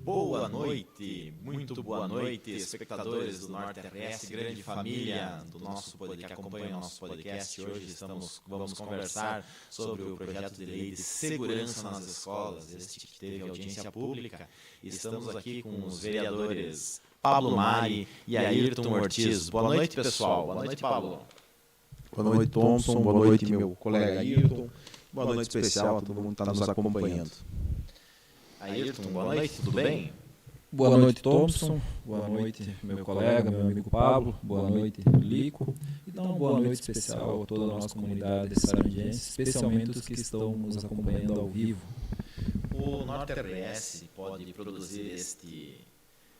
Boa noite, muito boa noite, espectadores do Norte RS, grande família do nosso podcast, que acompanha o nosso podcast. Hoje vamos conversar sobre o projeto de lei de segurança nas escolas, este que teve audiência pública. Estamos aqui com os vereadores Pablo Mari e Ayrton Ortiz. Boa noite, pessoal. Boa noite, Pablo. Boa noite, Thompson. Boa noite, meu colega Ayrton. Boa noite especial a todo mundo que está nos acompanhando. Ayrton, boa noite, tudo bem? Boa noite, Thompson. Boa noite, meu colega, meu amigo Pablo. Boa noite, Lico. E dá uma boa noite especial a toda a nossa comunidade sarandiense, especialmente os que estão nos acompanhando ao vivo. O Norte RS pode produzir este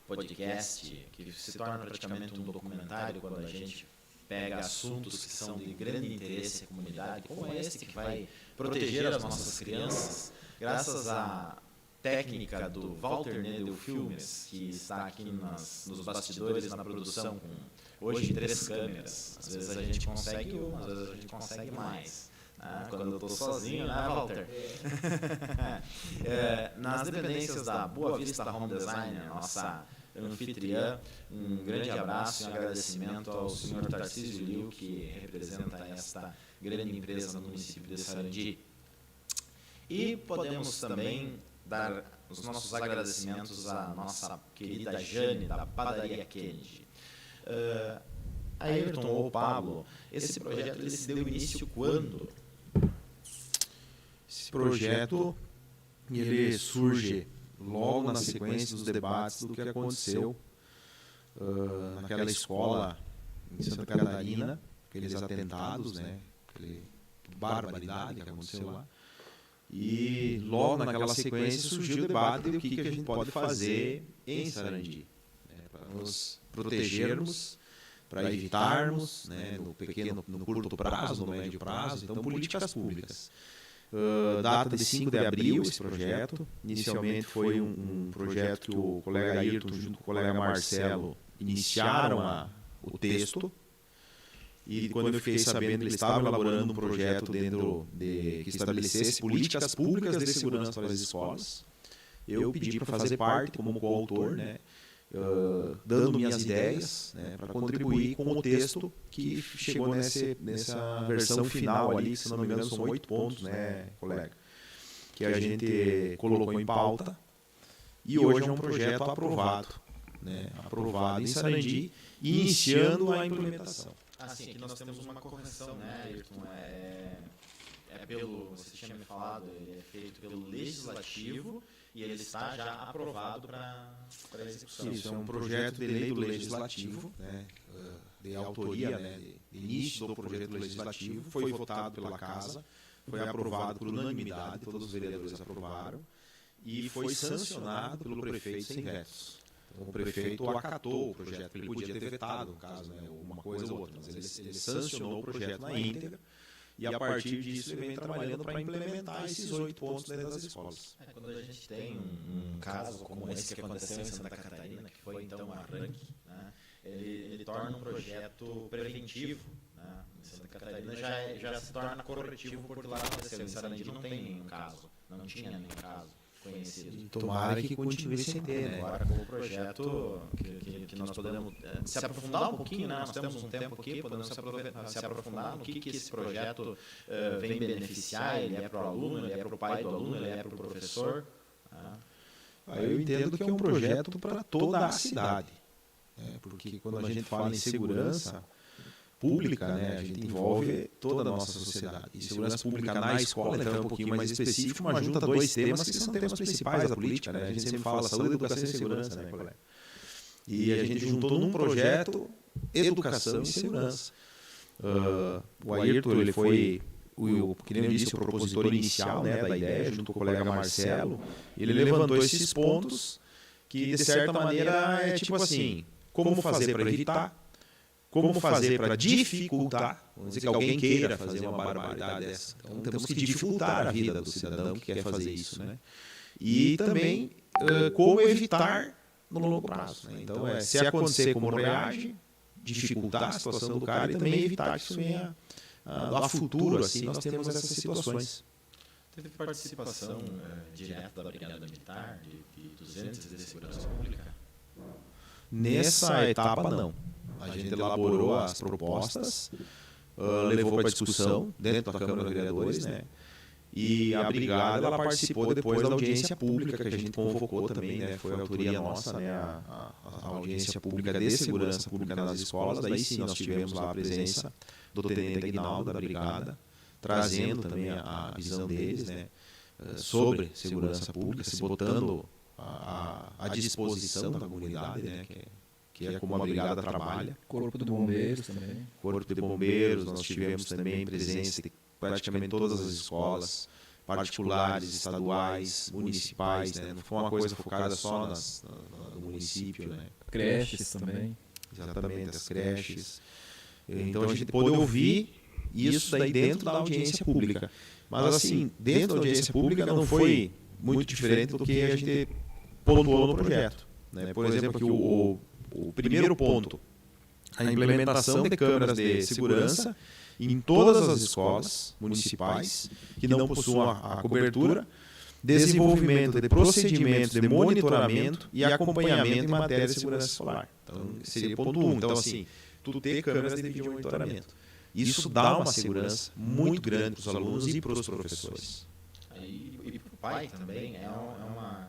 podcast, que se torna praticamente um documentário quando a gente pega assuntos que são de grande interesse à comunidade, como este que vai proteger as nossas crianças, graças à técnica do Walter Nedel Filmes, que está aqui nos bastidores, na produção, com hoje 3 câmeras. Às vezes a gente consegue uma, às vezes a gente consegue mais. Quando eu estou sozinho, né, Walter? Nas dependências da Boa Vista Home Design, a nossa anfitriã, um grande abraço e um agradecimento ao senhor Tarcísio Liu, que representa esta grande empresa no município de Sarandi. E podemos também dar os nossos agradecimentos à nossa querida Jane, da Padaria Kennedy. Ayrton ou Pablo, esse projeto ele se deu início quando? Esse projeto ele surge logo na sequência dos debates do que aconteceu naquela escola em Santa Catarina, aqueles atentados, né, aquela barbaridade que aconteceu lá. E logo naquela sequência surgiu o debate do que a gente pode fazer em Sarandi, né, para nos protegermos, para evitarmos, né, no curto prazo, no médio prazo, então políticas públicas. Data de 5 de abril esse projeto. Inicialmente foi um projeto que o colega Ayrton junto com o colega Marcelo iniciaram o texto. E quando eu fiquei sabendo que eles estavam elaborando um projeto que estabelecesse políticas públicas de segurança para as escolas, eu pedi para fazer parte como coautor, né, dando minhas ideias, né, para contribuir com o texto que chegou nessa versão final ali, se não me engano são 8 pontos, né, colega, que a gente colocou em pauta e hoje é um projeto aprovado, né, aprovado em Sarandi, iniciando a implementação. Assim, aqui nós temos uma correção, né, Ayrton? Você tinha me falado, ele é feito pelo Legislativo e ele está já aprovado para execução. Isso, é um projeto de lei do Legislativo, né, de autoria, né, de início do projeto legislativo, foi votado pela Casa, foi aprovado por unanimidade, todos os vereadores aprovaram, e foi sancionado pelo prefeito sem vetos. Então, o prefeito acatou o projeto, ele podia ter vetado, no caso, né, uma coisa ou outra, mas ele sancionou o projeto na íntegra e a partir disso ele vem trabalhando para implementar esses 8 pontos dentro das escolas. Quando a gente tem um caso como esse que aconteceu em Santa Catarina, que foi então um arranque, né, ele torna um projeto preventivo. Né, em Santa Catarina já se torna corretivo porque lá aconteceu. Em Sarandi não tem nenhum caso, não tinha nenhum caso conhecido. E tomara que continue sem ter, né? Agora com o projeto que nós podemos se aprofundar um pouquinho, né? Nós temos um tempo aqui, podemos se aprofundar no que esse projeto vem beneficiar, ele é para o aluno, ele é para o pai do aluno, ele é para o professor. Eu entendo que é um projeto para toda a cidade, né? Porque quando a gente fala em segurança pública, né, a gente envolve toda a nossa sociedade. E segurança pública na escola, então é um pouquinho mais específico, mas junta 2 temas que são temas principais da política, né? A gente sempre fala saúde, educação e segurança, né, colega? E a gente juntou num projeto educação e segurança. O Ayrton, ele foi, que nem eu disse, o propositor inicial, né, da ideia, junto com o colega Marcelo. Ele levantou esses pontos que, de certa maneira, é tipo assim, como fazer para evitar, como fazer para dificultar, vamos dizer que alguém queira fazer uma barbaridade dessa. Então temos que dificultar a vida do cidadão que quer fazer isso, né? E também como evitar no longo prazo, né? Então se acontecer, como reage, dificultar a situação do cara e também evitar que isso venha a futuro, assim, nós temos essas situações. Teve participação direta da Brigada Militar, dos entes de segurança pública? Nessa etapa, não. A gente elaborou as propostas, levou para discussão dentro da Câmara dos Vereadores, né? E a brigada ela participou depois da audiência pública que a gente convocou também, né? Foi a autoria nossa, né? A audiência pública de segurança pública nas escolas. Daí sim nós tivemos lá a presença do tenente Aguinaldo da brigada, trazendo também a visão deles, né? Sobre segurança pública, se botando à disposição da comunidade, né? Que é como a brigada trabalha. Corpo de Bombeiros também. Corpo de Bombeiros, nós tivemos também presença de praticamente todas as escolas, particulares, estaduais, municipais, né? Não foi uma coisa focada só no município, né? Creches também. Exatamente, as creches. Então a gente pôde ouvir isso daí dentro da audiência pública. Mas assim, dentro da audiência pública não foi muito diferente do que a gente pontuou no projeto, né? Por exemplo, que o primeiro ponto, a implementação de câmeras de segurança em todas as escolas municipais que não possuam a cobertura, desenvolvimento de procedimentos de monitoramento e acompanhamento em matéria de segurança escolar. Então, seria ponto 1. Então, assim, tu ter câmeras de vídeo monitoramento. Isso dá uma segurança muito grande para os alunos e para os professores. E para o pai também,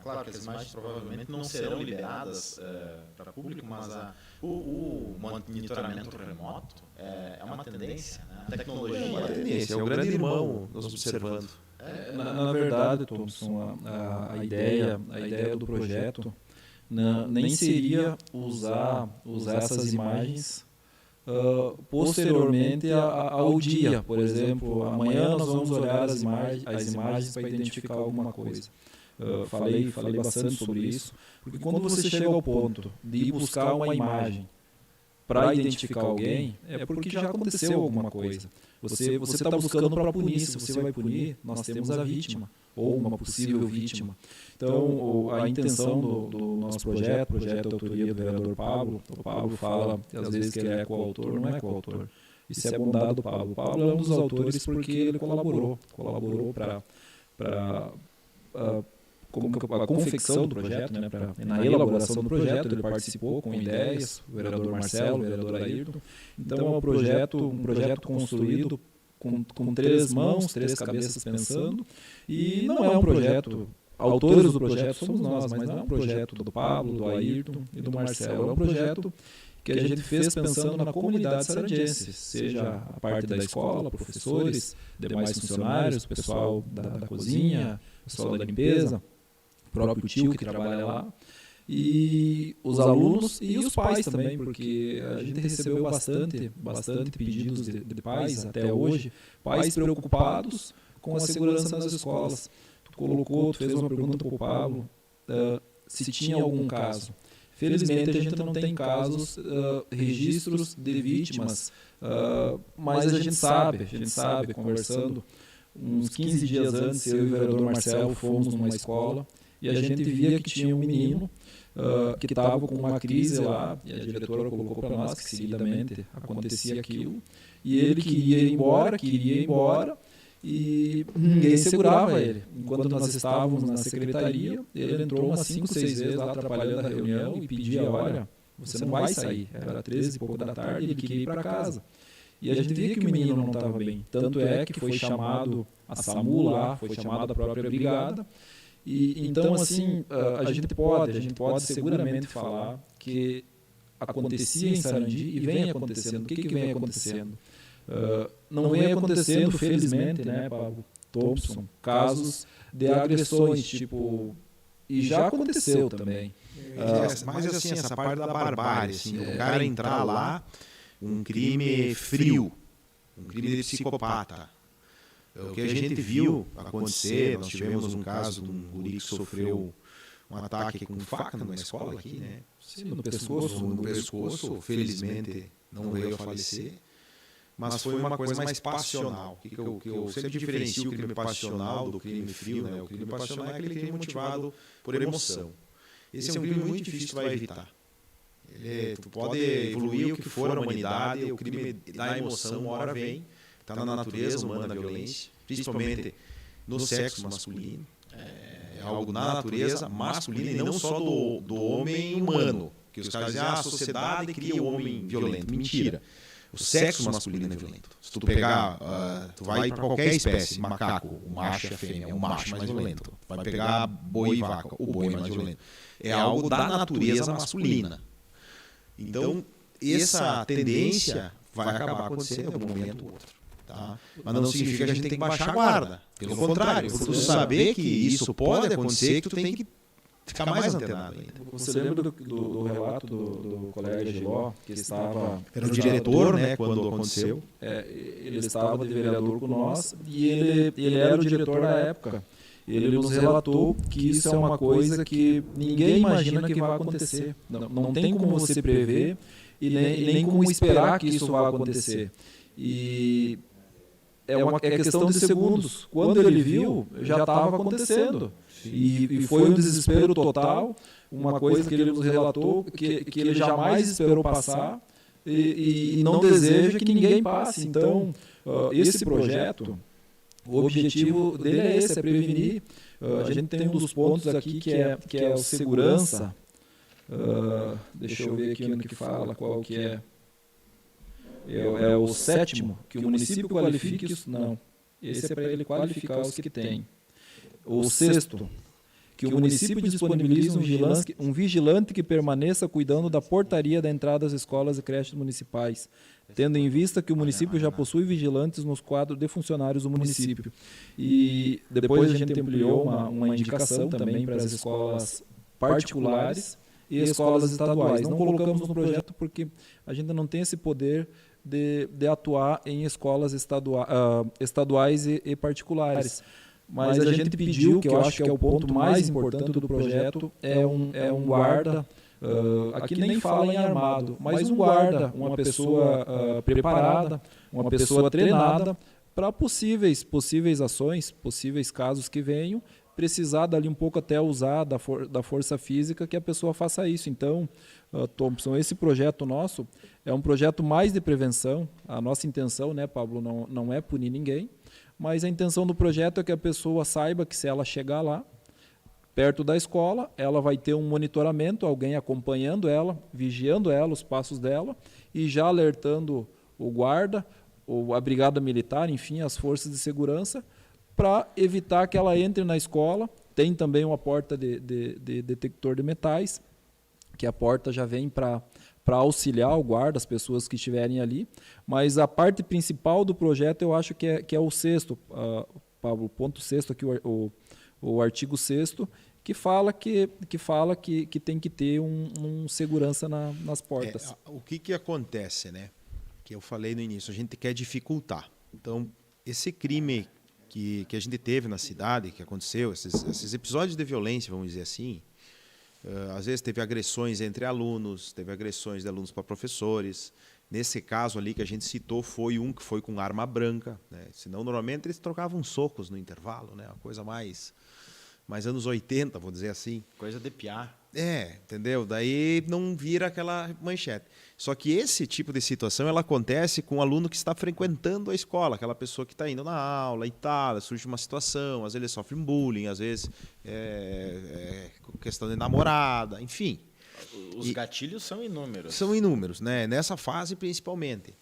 claro que as imagens provavelmente não serão liberadas para público, mas o monitoramento remoto é uma tendência, né? A tecnologia é uma tendência, é o grande irmão nos observando. Na verdade, Thompson, a ideia do projeto nem seria usar essas imagens posteriormente ao dia. Por exemplo, amanhã nós vamos olhar as imagens para identificar alguma coisa. Falei bastante sobre isso, porque quando você chega ao ponto de ir buscar uma imagem para identificar alguém, é porque já aconteceu alguma coisa. Você está buscando para punir. Se você vai punir, nós temos a vítima, ou uma possível vítima. Então, a intenção do nosso projeto de autoria do vereador Pablo, o Pablo fala, às vezes, que ele é coautor, não é coautor. Isso é bondade do Pablo. O Pablo é um dos autores porque ele colaborou para a confecção do projeto, né, na elaboração do projeto, ele participou com ideias, o vereador Marcelo, o vereador Ayrton. Então é um projeto construído com 3 mãos, 3 cabeças pensando, e não é um projeto, autores do projeto somos nós, mas não é um projeto do Pablo, do Ayrton e do Marcelo, é um projeto que a gente fez pensando na comunidade sarandiense, seja a parte da escola, professores, demais funcionários, pessoal da cozinha, pessoal da limpeza, próprio tio que trabalha lá, e os alunos e os pais também, porque a gente recebeu bastante pedidos de pais até hoje, pais preocupados com a segurança nas escolas. Tu fez uma pergunta para o Pablo, se tinha algum caso. Felizmente a gente não tem casos, registros de vítimas, mas a gente sabe, conversando, uns 15 dias antes, eu e o vereador Marcelo fomos numa escola, e a gente via que tinha um menino que estava com uma crise lá, e a diretora colocou para nós que seguidamente acontecia aquilo, e ele queria ir embora, e ninguém segurava ele. Enquanto nós estávamos na secretaria, ele entrou umas 5, 6 vezes lá atrapalhando a reunião e pedia, olha, você não vai sair. Era 13 e pouco da tarde, ele queria ir para casa. E a gente via que o menino não estava bem. Tanto é que foi chamado a SAMU lá, foi chamada a própria brigada. E então, assim, a gente pode seguramente falar que acontecia em Sarandi e vem acontecendo. O que vem acontecendo? Não vem acontecendo, felizmente, né, Pablo Thompson, casos de agressões, tipo, e já aconteceu também. Mas assim, essa parte da barbárie, assim, o cara entrar lá, um crime frio, um crime de psicopata. O que a gente viu acontecer, nós tivemos um caso de um guri que sofreu um ataque com faca numa escola aqui, né? Sim, no pescoço, felizmente não veio a falecer, mas foi uma coisa mais passional. Que eu sempre diferencio o crime passional do crime frio, né? O crime passional é aquele crime motivado por emoção. Esse é um crime muito difícil que tu vai evitar. Tu pode evoluir o que for a humanidade, o crime da emoção uma hora vem, está na natureza humana da violência, principalmente no sexo masculino. É algo na natureza masculina e não só do homem humano. Que os caras dizem, a sociedade cria o homem violento. Mentira. O sexo masculino é violento. Se tu pegar, tu vai para qualquer espécie, macaco, o macho e a fêmea, é o macho mais violento. Vai pegar boi e vaca, o boi mais violento. É algo da natureza masculina. Então, essa tendência vai acabar acontecendo em algum momento ou outro. Tá? Mas não significa que a gente tem que baixar a guarda. Pelo contrário, por tu saber que isso pode acontecer, que tu tem que ficar mais antenado ainda. Você lembra do relato do colega Giló, que estava... Era o diretor, né, quando aconteceu. Ele estava de vereador com nós e ele era o diretor na época. Ele nos relatou que isso é uma coisa que ninguém imagina que vai acontecer. Não tem como você prever e nem como esperar que isso vá acontecer. E é questão de segundos. Quando ele viu, já estava acontecendo. E foi um desespero total, uma coisa que ele nos relatou, que ele jamais esperou passar e não deseja que ninguém passe. Então, esse projeto, o objetivo dele é esse, é prevenir. A gente tem um dos pontos aqui que é o segurança. Deixa eu ver aqui no que fala, qual que é. É o 7º, que o município qualifique os... Não, esse é para ele qualificar os que tem. O 6º, que o município disponibilize um vigilante que permaneça cuidando da portaria da entrada às escolas e creches municipais, tendo em vista que o município já possui vigilantes nos quadros de funcionários do município. E depois a gente ampliou uma indicação também para as escolas particulares e escolas estaduais. Não colocamos no projeto porque a gente não tem esse poder de atuar em escolas estaduais e particulares. Mas a gente pediu, que eu acho que é o ponto mais importante do projeto, é um guarda, aqui nem fala em armado, mas um guarda, uma pessoa preparada, uma pessoa treinada para possíveis ações, possíveis casos que venham, precisar dali um pouco até usar da força física que a pessoa faça isso. Então, Thompson, esse projeto nosso é um projeto mais de prevenção. A nossa intenção, né, Pablo, não é punir ninguém, mas a intenção do projeto é que a pessoa saiba que se ela chegar lá, perto da escola, ela vai ter um monitoramento, alguém acompanhando ela, vigiando ela, os passos dela, e já alertando o guarda, ou a brigada militar, enfim, as forças de segurança, para evitar que ela entre na escola. Tem também uma porta de detector de metais, que a porta já vem para auxiliar o guarda, as pessoas que estiverem ali. Mas a parte principal do projeto eu acho que é o 6º, Pablo, ponto 6º, aqui o artigo 6º, que fala que tem que ter um segurança nas portas. O que acontece, né? Que eu falei no início, a gente quer dificultar. Então, esse crime que a gente teve na cidade, que aconteceu, esses episódios de violência, vamos dizer assim, às vezes teve agressões entre alunos, teve agressões de alunos para professores. Nesse caso ali que a gente citou, foi um que foi com arma branca, né? Senão, normalmente, eles trocavam socos no intervalo, né? Uma coisa mais anos 80, vou dizer assim. Coisa de piá. Entendeu? Daí não vira aquela manchete. Só que esse tipo de situação ela acontece com o aluno que está frequentando a escola, aquela pessoa que está indo na aula e tal, surge uma situação, às vezes ele sofre um bullying, às vezes questão de namorada, enfim. Os gatilhos são inúmeros. São inúmeros, né? Nessa fase principalmente.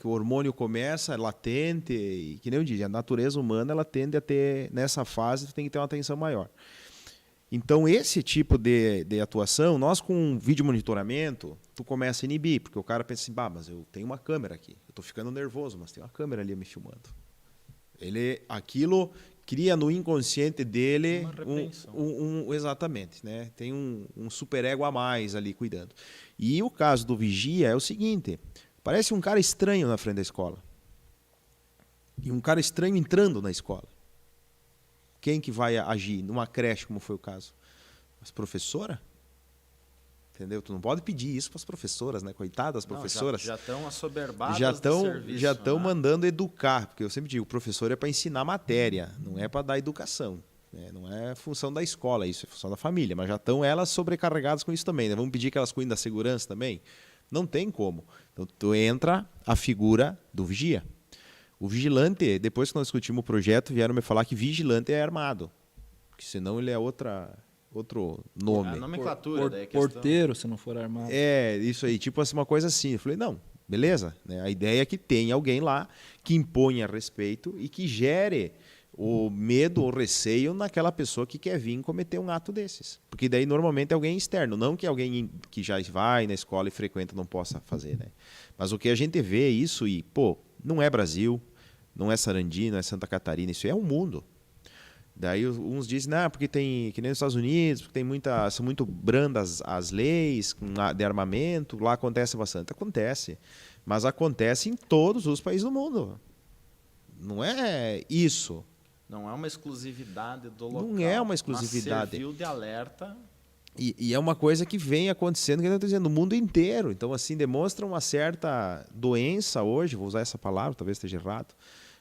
Que o hormônio começa, é latente, e que nem eu disse, a natureza humana ela tende a ter, nessa fase, tem que ter uma atenção maior. Então, esse tipo de atuação, nós com um vídeo monitoramento, tu começa a inibir, porque o cara pensa assim, mas eu tenho uma câmera aqui, eu estou ficando nervoso, mas tem uma câmera ali me filmando. Aquilo cria no inconsciente dele uma repreensão. Exatamente, né? Tem um superego a mais ali cuidando. E o caso do vigia é o seguinte, parece um cara estranho na frente da escola. E um cara estranho entrando na escola. Quem que vai agir numa creche, como foi o caso? As professoras? Entendeu? Tu não pode pedir isso para as professoras, né? Coitadas professoras. Já estão assoberbadas já estão mandando educar, porque eu sempre digo, o professor é para ensinar matéria, não é para dar educação. Né? Não é função da escola, isso é função da família, mas já estão elas sobrecarregadas com isso também. Né? Vamos pedir que elas cuidem da segurança também? Não tem como. Então, tu entra a figura do vigia. O vigilante, depois que nós discutimos o projeto, vieram me falar que vigilante é armado. porque senão ele é outro nome. A nomenclatura, daí é questão. Porteiro, se não for armado. Isso aí, tipo assim, uma coisa assim. Eu falei, não, beleza, né? A ideia é que tenha alguém lá que imponha respeito e que gere o medo ou receio naquela pessoa que quer vir cometer um ato desses. Porque daí normalmente é alguém externo, não que alguém que já vai na escola e frequenta não possa fazer, né? Mas o que a gente vê é isso e, não é Brasil, não é Sarandi, não é Santa Catarina, isso é o mundo. Daí uns dizem, porque tem, que nem nos Estados Unidos, porque são muito brandas as leis de armamento, lá acontece bastante. Acontece, mas acontece em todos os países do mundo. Não é isso. Não é uma exclusividade do local. Não é uma exclusividade. Mas serviu de alerta. E é uma coisa que vem acontecendo, que eu estou dizendo, no mundo inteiro. Então, assim, demonstra uma certa doença hoje, vou usar essa palavra, talvez esteja errado,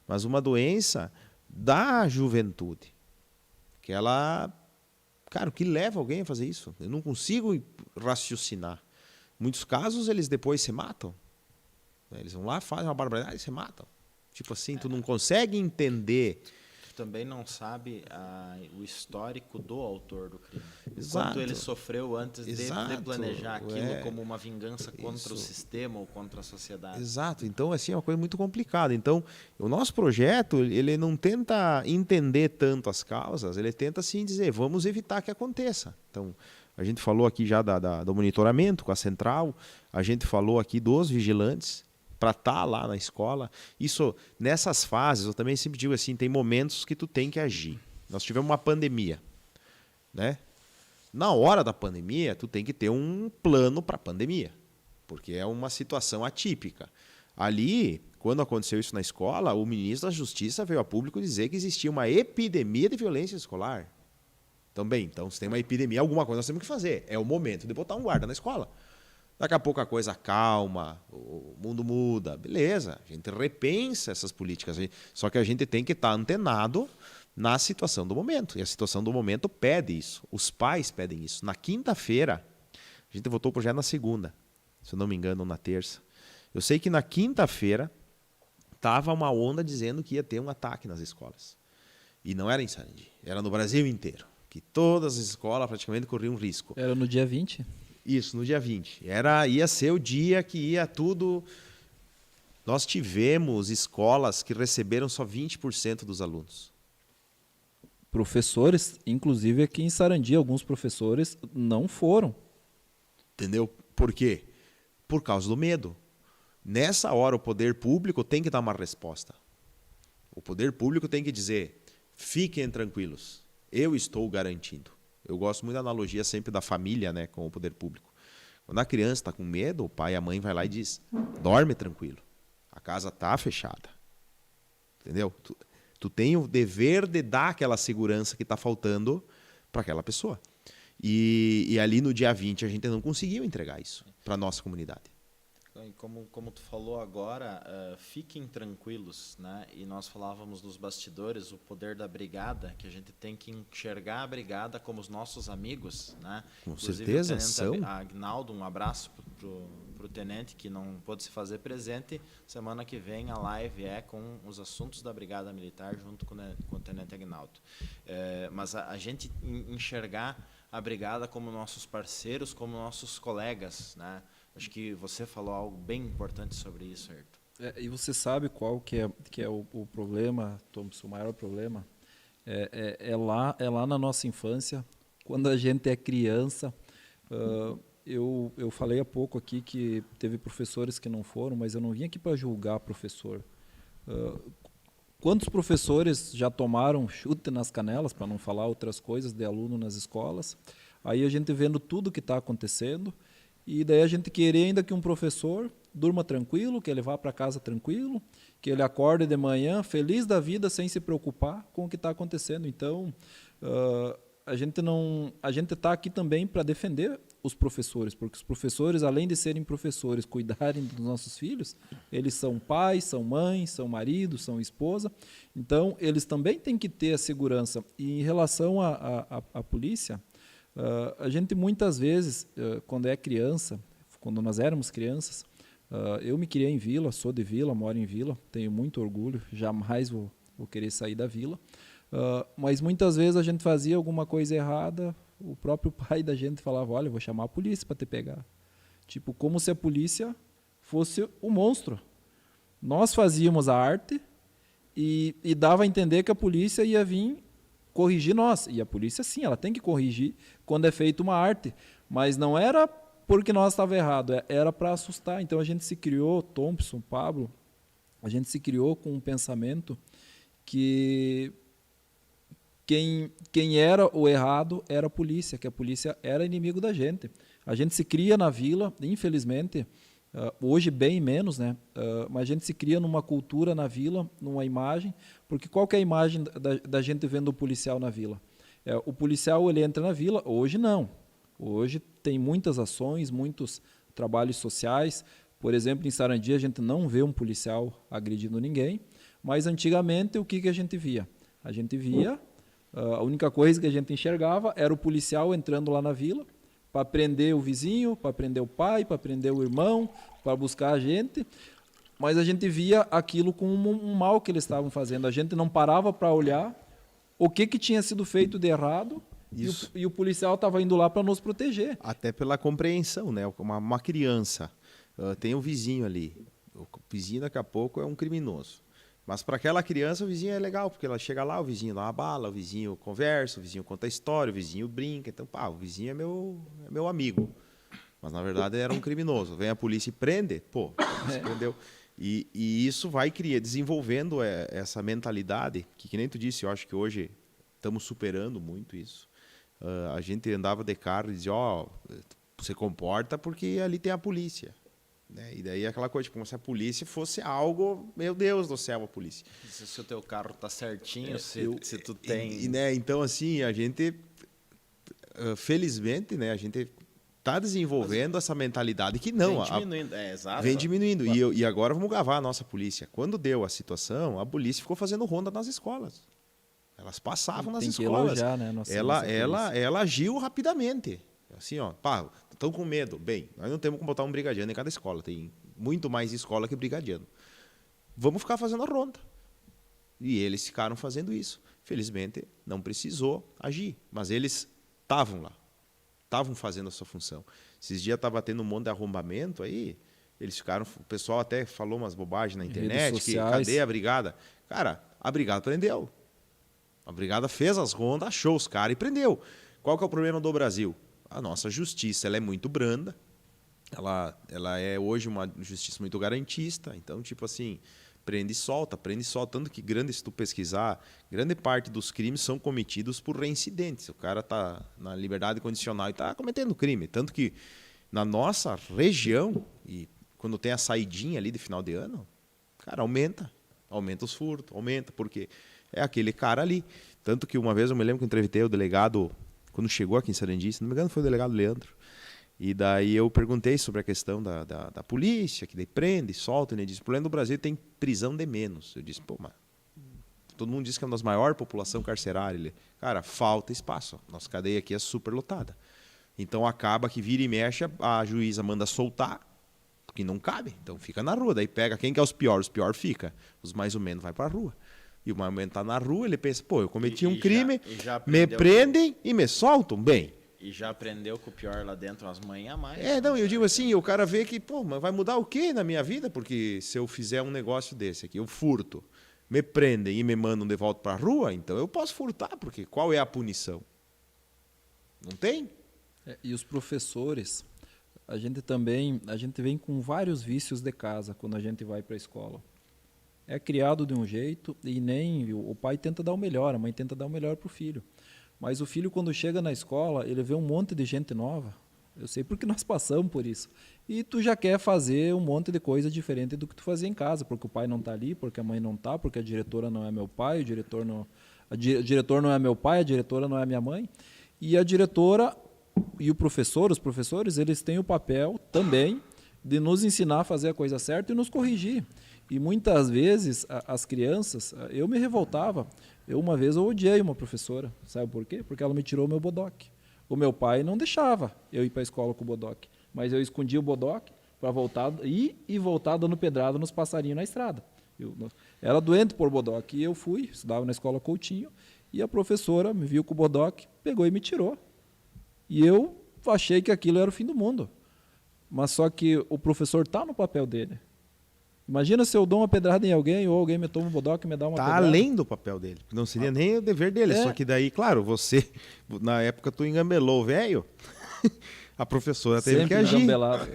mas uma doença da juventude. Que ela, cara, o que leva alguém a fazer isso? Eu não consigo raciocinar. Em muitos casos, eles depois se matam. Eles vão lá, fazem uma barbaridade e se matam. Tipo assim, tu não consegue entender. Tu também não sabe o histórico do autor do crime. Exato. Quanto ele sofreu antes de planejar aquilo como uma vingança contra o sistema ou contra a sociedade. Exato. Então, assim, é uma coisa muito complicada. Então, o nosso projeto, ele não tenta entender tanto as causas, ele tenta, assim, dizer, vamos evitar que aconteça. Então, a gente falou aqui já do monitoramento com a central, a gente falou aqui dos vigilantes, para estar lá na escola. Isso, nessas fases, eu também sempre digo assim, tem momentos que tu tem que agir. Nós tivemos uma pandemia, né? Na hora da pandemia, tu tem que ter um plano para a pandemia, porque é uma situação atípica. Ali, quando aconteceu isso na escola, o ministro da Justiça veio a público dizer que existia uma epidemia de violência escolar. Então, se tem uma epidemia, alguma coisa nós temos que fazer. É o momento de botar um guarda na escola. Daqui a pouco a coisa calma, o mundo muda, beleza, a gente repensa essas políticas, só que a gente tem que estar antenado na situação do momento, e a situação do momento pede isso, os pais pedem isso. Na quinta-feira, a gente votou o projeto na segunda, se eu não me engano, ou na terça. Eu sei que na quinta-feira estava uma onda dizendo que ia ter um ataque nas escolas, e não era em Sarandi, era no Brasil inteiro, que todas as escolas praticamente corriam risco. Era no dia 20? Isso, no dia 20. Ia ser o dia que ia tudo. Nós tivemos escolas que receberam só 20% dos alunos. Professores, inclusive aqui em Sarandi, alguns professores não foram. Entendeu? Por quê? Por causa do medo. Nessa hora, o poder público tem que dar uma resposta. O poder público tem que dizer, fiquem tranquilos, eu estou garantindo. Eu gosto muito da analogia sempre da família, né, com o poder público. Quando a criança está com medo, o pai e a mãe vai lá e diz, dorme tranquilo, a casa está fechada. Entendeu? Tu tem o dever de dar aquela segurança que está faltando para aquela pessoa. E ali no dia 20 a gente não conseguiu entregar isso para a nossa comunidade. Como tu falou agora, fiquem tranquilos, né? E nós falávamos nos bastidores o poder da brigada, que a gente tem que enxergar a brigada como os nossos amigos, né? Com Inclusive, certeza, o tenente são. Agnaldo, um abraço pro tenente que não pôde se fazer presente. Semana que vem a live é com os assuntos da Brigada Militar junto com o tenente Agnaldo. Mas a gente enxergar a brigada como nossos parceiros, como nossos colegas, né? Acho que você falou algo bem importante sobre isso, Ayrton. E você sabe qual que é o problema, Thompson, o maior problema? É lá na nossa infância, quando a gente é criança. Eu falei há pouco aqui que teve professores que não foram, mas eu não vim aqui para julgar professor. Quantos professores já tomaram chute nas canelas, para não falar outras coisas, de aluno nas escolas? Aí a gente vendo tudo que está acontecendo, e daí a gente querer ainda que um professor durma tranquilo, que ele vá para casa tranquilo, que ele acorde de manhã feliz da vida, sem se preocupar com o que está acontecendo. Então, a gente está aqui também para defender os professores, porque os professores, além de serem professores, cuidarem dos nossos filhos, eles são pais, são mães, são maridos, são esposa. Então, eles também têm que ter a segurança. E em relação à polícia, a gente muitas vezes, quando é criança, quando nós éramos crianças, eu me criei em vila, sou de vila, moro em vila, tenho muito orgulho, jamais vou querer sair da vila. Mas muitas vezes a gente fazia alguma coisa errada, o próprio pai da gente falava, olha, eu vou chamar a polícia para te pegar. Tipo, como se a polícia fosse o monstro. Nós fazíamos a arte e dava a entender que a polícia ia vir corrigir nós. E a polícia, sim, ela tem que corrigir quando é feita uma arte. Mas não era porque nós estávamos errados, era para assustar. Então a gente se criou, Thompson, Pablo, a gente se criou com um pensamento que quem era o errado era a polícia, que a polícia era inimigo da gente. A gente se cria na vila, infelizmente, hoje bem menos, né? Mas a gente se cria numa cultura na vila, numa imagem, porque qual que é a imagem da gente vendo o policial na vila? O policial ele entra na vila, hoje não. Hoje tem muitas ações, muitos trabalhos sociais. Por exemplo, em Sarandi a gente não vê um policial agredindo ninguém, mas antigamente o que a gente via? A gente via, a única coisa que a gente enxergava era o policial entrando lá na vila para prender o vizinho, para prender o pai, para prender o irmão, para buscar a gente, mas a gente via aquilo como um mal que eles estavam fazendo. A gente não parava para olhar o que tinha sido feito de errado. E o policial estava indo lá para nos proteger. Até pela compreensão, né? Uma criança tem um vizinho ali. O vizinho daqui a pouco é um criminoso. Mas para aquela criança o vizinho é legal, porque ela chega lá, o vizinho dá uma bala, o vizinho conversa, o vizinho conta a história, o vizinho brinca. Então, o vizinho é meu amigo. Mas na verdade era um criminoso. Vem a polícia e prende, entendeu? E isso vai desenvolvendo essa mentalidade, que nem tu disse, eu acho que hoje estamos superando muito isso. A gente andava de carro e dizia, você comporta porque ali tem a polícia. Né? E daí aquela coisa, como se a polícia fosse algo, meu Deus do céu, a polícia. Se o teu carro tá certinho, se tu tem... né? Então, assim, a gente, felizmente, né, a gente está desenvolvendo essa mentalidade que não... Vem diminuindo, exato. Vem diminuindo. E agora vamos gravar a nossa polícia. Quando deu a situação, a polícia ficou fazendo ronda nas escolas. Elas passavam nas escolas. Elogiar, né? Ela agiu rapidamente. Assim, estão com medo. Bem, nós não temos como botar um brigadiano em cada escola. Tem muito mais escola que brigadiano. Vamos ficar fazendo a ronda. E eles ficaram fazendo isso. Felizmente, não precisou agir. Mas eles estavam lá. Estavam fazendo a sua função. Esses dias estava tendo um monte de arrombamento aí. Eles ficaram... O pessoal até falou umas bobagens na internet. Que, cadê a brigada? Cara, a brigada prendeu. A brigada fez as rondas, achou os caras e prendeu. Qual que é o problema do Brasil? A nossa justiça ela é muito branda. Ela é hoje uma justiça muito garantista. Então, tipo assim, prende e solta. Tanto que, se tu pesquisar, grande parte dos crimes são cometidos por reincidentes. O cara está na liberdade condicional e está cometendo crime. Tanto que, na nossa região, e quando tem a saidinha ali de final de ano, cara, aumenta os furtos, porque é aquele cara ali. Tanto que uma vez eu me lembro que eu entrevistei o delegado, quando chegou aqui em Sarandi, se não me engano foi o delegado Leandro, e daí eu perguntei sobre a questão da polícia, que daí prende, solta, e ele disse, o problema do Brasil tem prisão de menos. Eu disse, mas todo mundo diz que é uma das maiores população carcerária. Ele, cara, falta espaço, nossa cadeia aqui é super lotada. Então acaba que vira e mexe, a juíza manda soltar, porque não cabe, então fica na rua. Daí pega quem que é os piores fica, os mais ou menos vai para a rua. E o mais ou menos está na rua, ele pensa, eu cometi um crime, me prendem e me soltam, bem. E já aprendeu com o pior lá dentro umas manhãs a mais. Eu digo assim, o cara vê que, mas vai mudar o quê na minha vida? Porque se eu fizer um negócio desse aqui, eu furto, me prendem e me mandam de volta para a rua, então eu posso furtar, porque qual é a punição? Não tem? E os professores, a gente vem com vários vícios de casa quando a gente vai para a escola. É criado de um jeito e nem o pai tenta dar o melhor, a mãe tenta dar o melhor para o filho. Mas o filho, quando chega na escola, ele vê um monte de gente nova. Eu sei porque nós passamos por isso. E tu já quer fazer um monte de coisa diferente do que tu fazia em casa, porque o pai não está ali, porque a mãe não está, porque a diretora não é meu pai, o diretor não é meu pai, a diretora não é minha mãe. E a diretora e os professores, eles têm o papel também de nos ensinar a fazer a coisa certa e nos corrigir. E muitas vezes as crianças, eu me revoltava. Uma vez eu odiei uma professora, sabe por quê? Porque ela me tirou o meu bodoque. O meu pai não deixava eu ir para a escola com o bodoque, mas eu escondia o bodoque para voltar e voltar dando pedrada nos passarinhos na estrada. Eu era doente por bodoque e eu estudava na escola Coutinho E a professora me viu com o bodoque, pegou e me tirou. E eu achei que aquilo era o fim do mundo. Mas só que o professor está no papel dele. Imagina se eu dou uma pedrada em alguém ou alguém me toma um bodoque e me dá uma pedrada. Tá além do papel dele. Não seria nem o dever dele. Só que daí, claro, você, na época, tu engambelou o velho, a professora teve Sempre que agir. engambelado.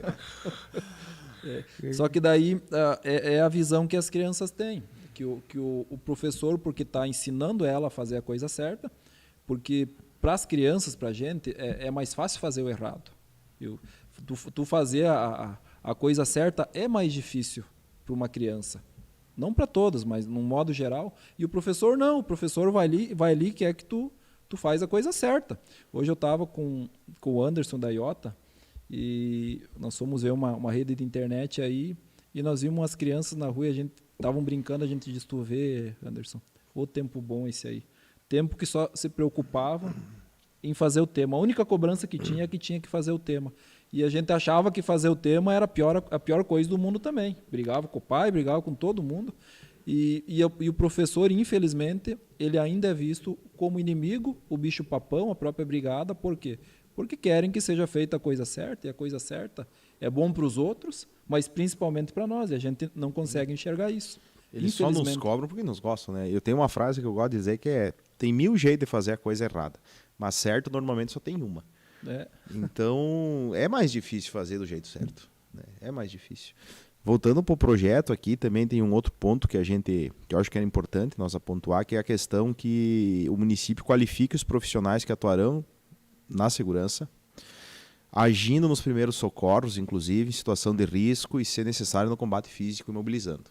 Só que daí é a visão que as crianças têm. Que o professor, porque está ensinando ela a fazer a coisa certa, porque para as crianças, para a gente, é mais fácil fazer o errado. Tu fazer a coisa certa é mais difícil para uma criança. Não para todos, mas num modo geral. E o professor não, o professor vai ali e quer que tu faz a coisa certa. Hoje eu estava com o Anderson da Iota e nós fomos ver uma rede de internet aí e nós vimos umas crianças na rua e a gente estavam brincando, a gente disse, tu vê, Anderson, o tempo bom esse aí. Tempo que só se preocupava em fazer o tema. A única cobrança que tinha é que tinha que fazer o tema. E a gente achava que fazer o tema era a pior coisa do mundo também. Brigava com o pai, brigava com todo mundo. E o professor, infelizmente, ele ainda é visto como inimigo, o bicho-papão, a própria brigada. Por quê? Porque querem que seja feita a coisa certa, e a coisa certa é bom para os outros, mas principalmente para nós. E a gente não consegue enxergar isso. Eles só nos cobram porque nos gostam, né? Eu tenho uma frase que eu gosto de dizer que tem 1000 jeitos de fazer a coisa errada, mas certo normalmente só tem uma. Então, é mais difícil fazer do jeito certo. Né? É mais difícil. Voltando para o projeto aqui, também tem um outro ponto que eu acho que era importante nós apontar, que é a questão que o município qualifique os profissionais que atuarão na segurança, agindo nos primeiros socorros, inclusive, em situação de risco e, se necessário, no combate físico e mobilizando.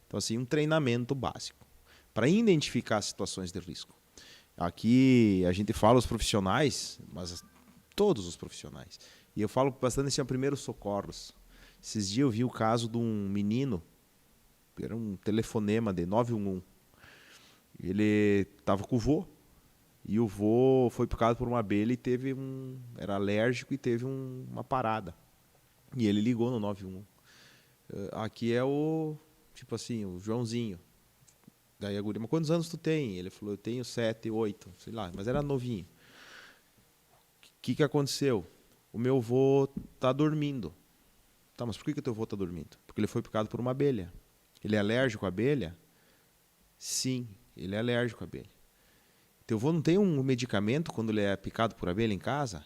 Então, assim, um treinamento básico para identificar situações de risco. Aqui a gente fala os profissionais, mas todos os profissionais. E eu falo bastante assim, primeiros socorros. Esses dias eu vi o caso de um menino, era um telefonema de 911. Ele estava com o vô, e o vô foi picado por uma abelha e era alérgico e teve uma parada. E ele ligou no 911. Aqui é o Joãozinho. Daí a guria, mas quantos anos tu tem? Ele falou, eu tenho 7, 8, sei lá, mas era novinho. O que aconteceu? O meu avô está dormindo. Tá, mas por que o teu avô está dormindo? Porque ele foi picado por uma abelha. Ele é alérgico à abelha? Sim, ele é alérgico à abelha. Teu avô não tem um medicamento quando ele é picado por abelha em casa?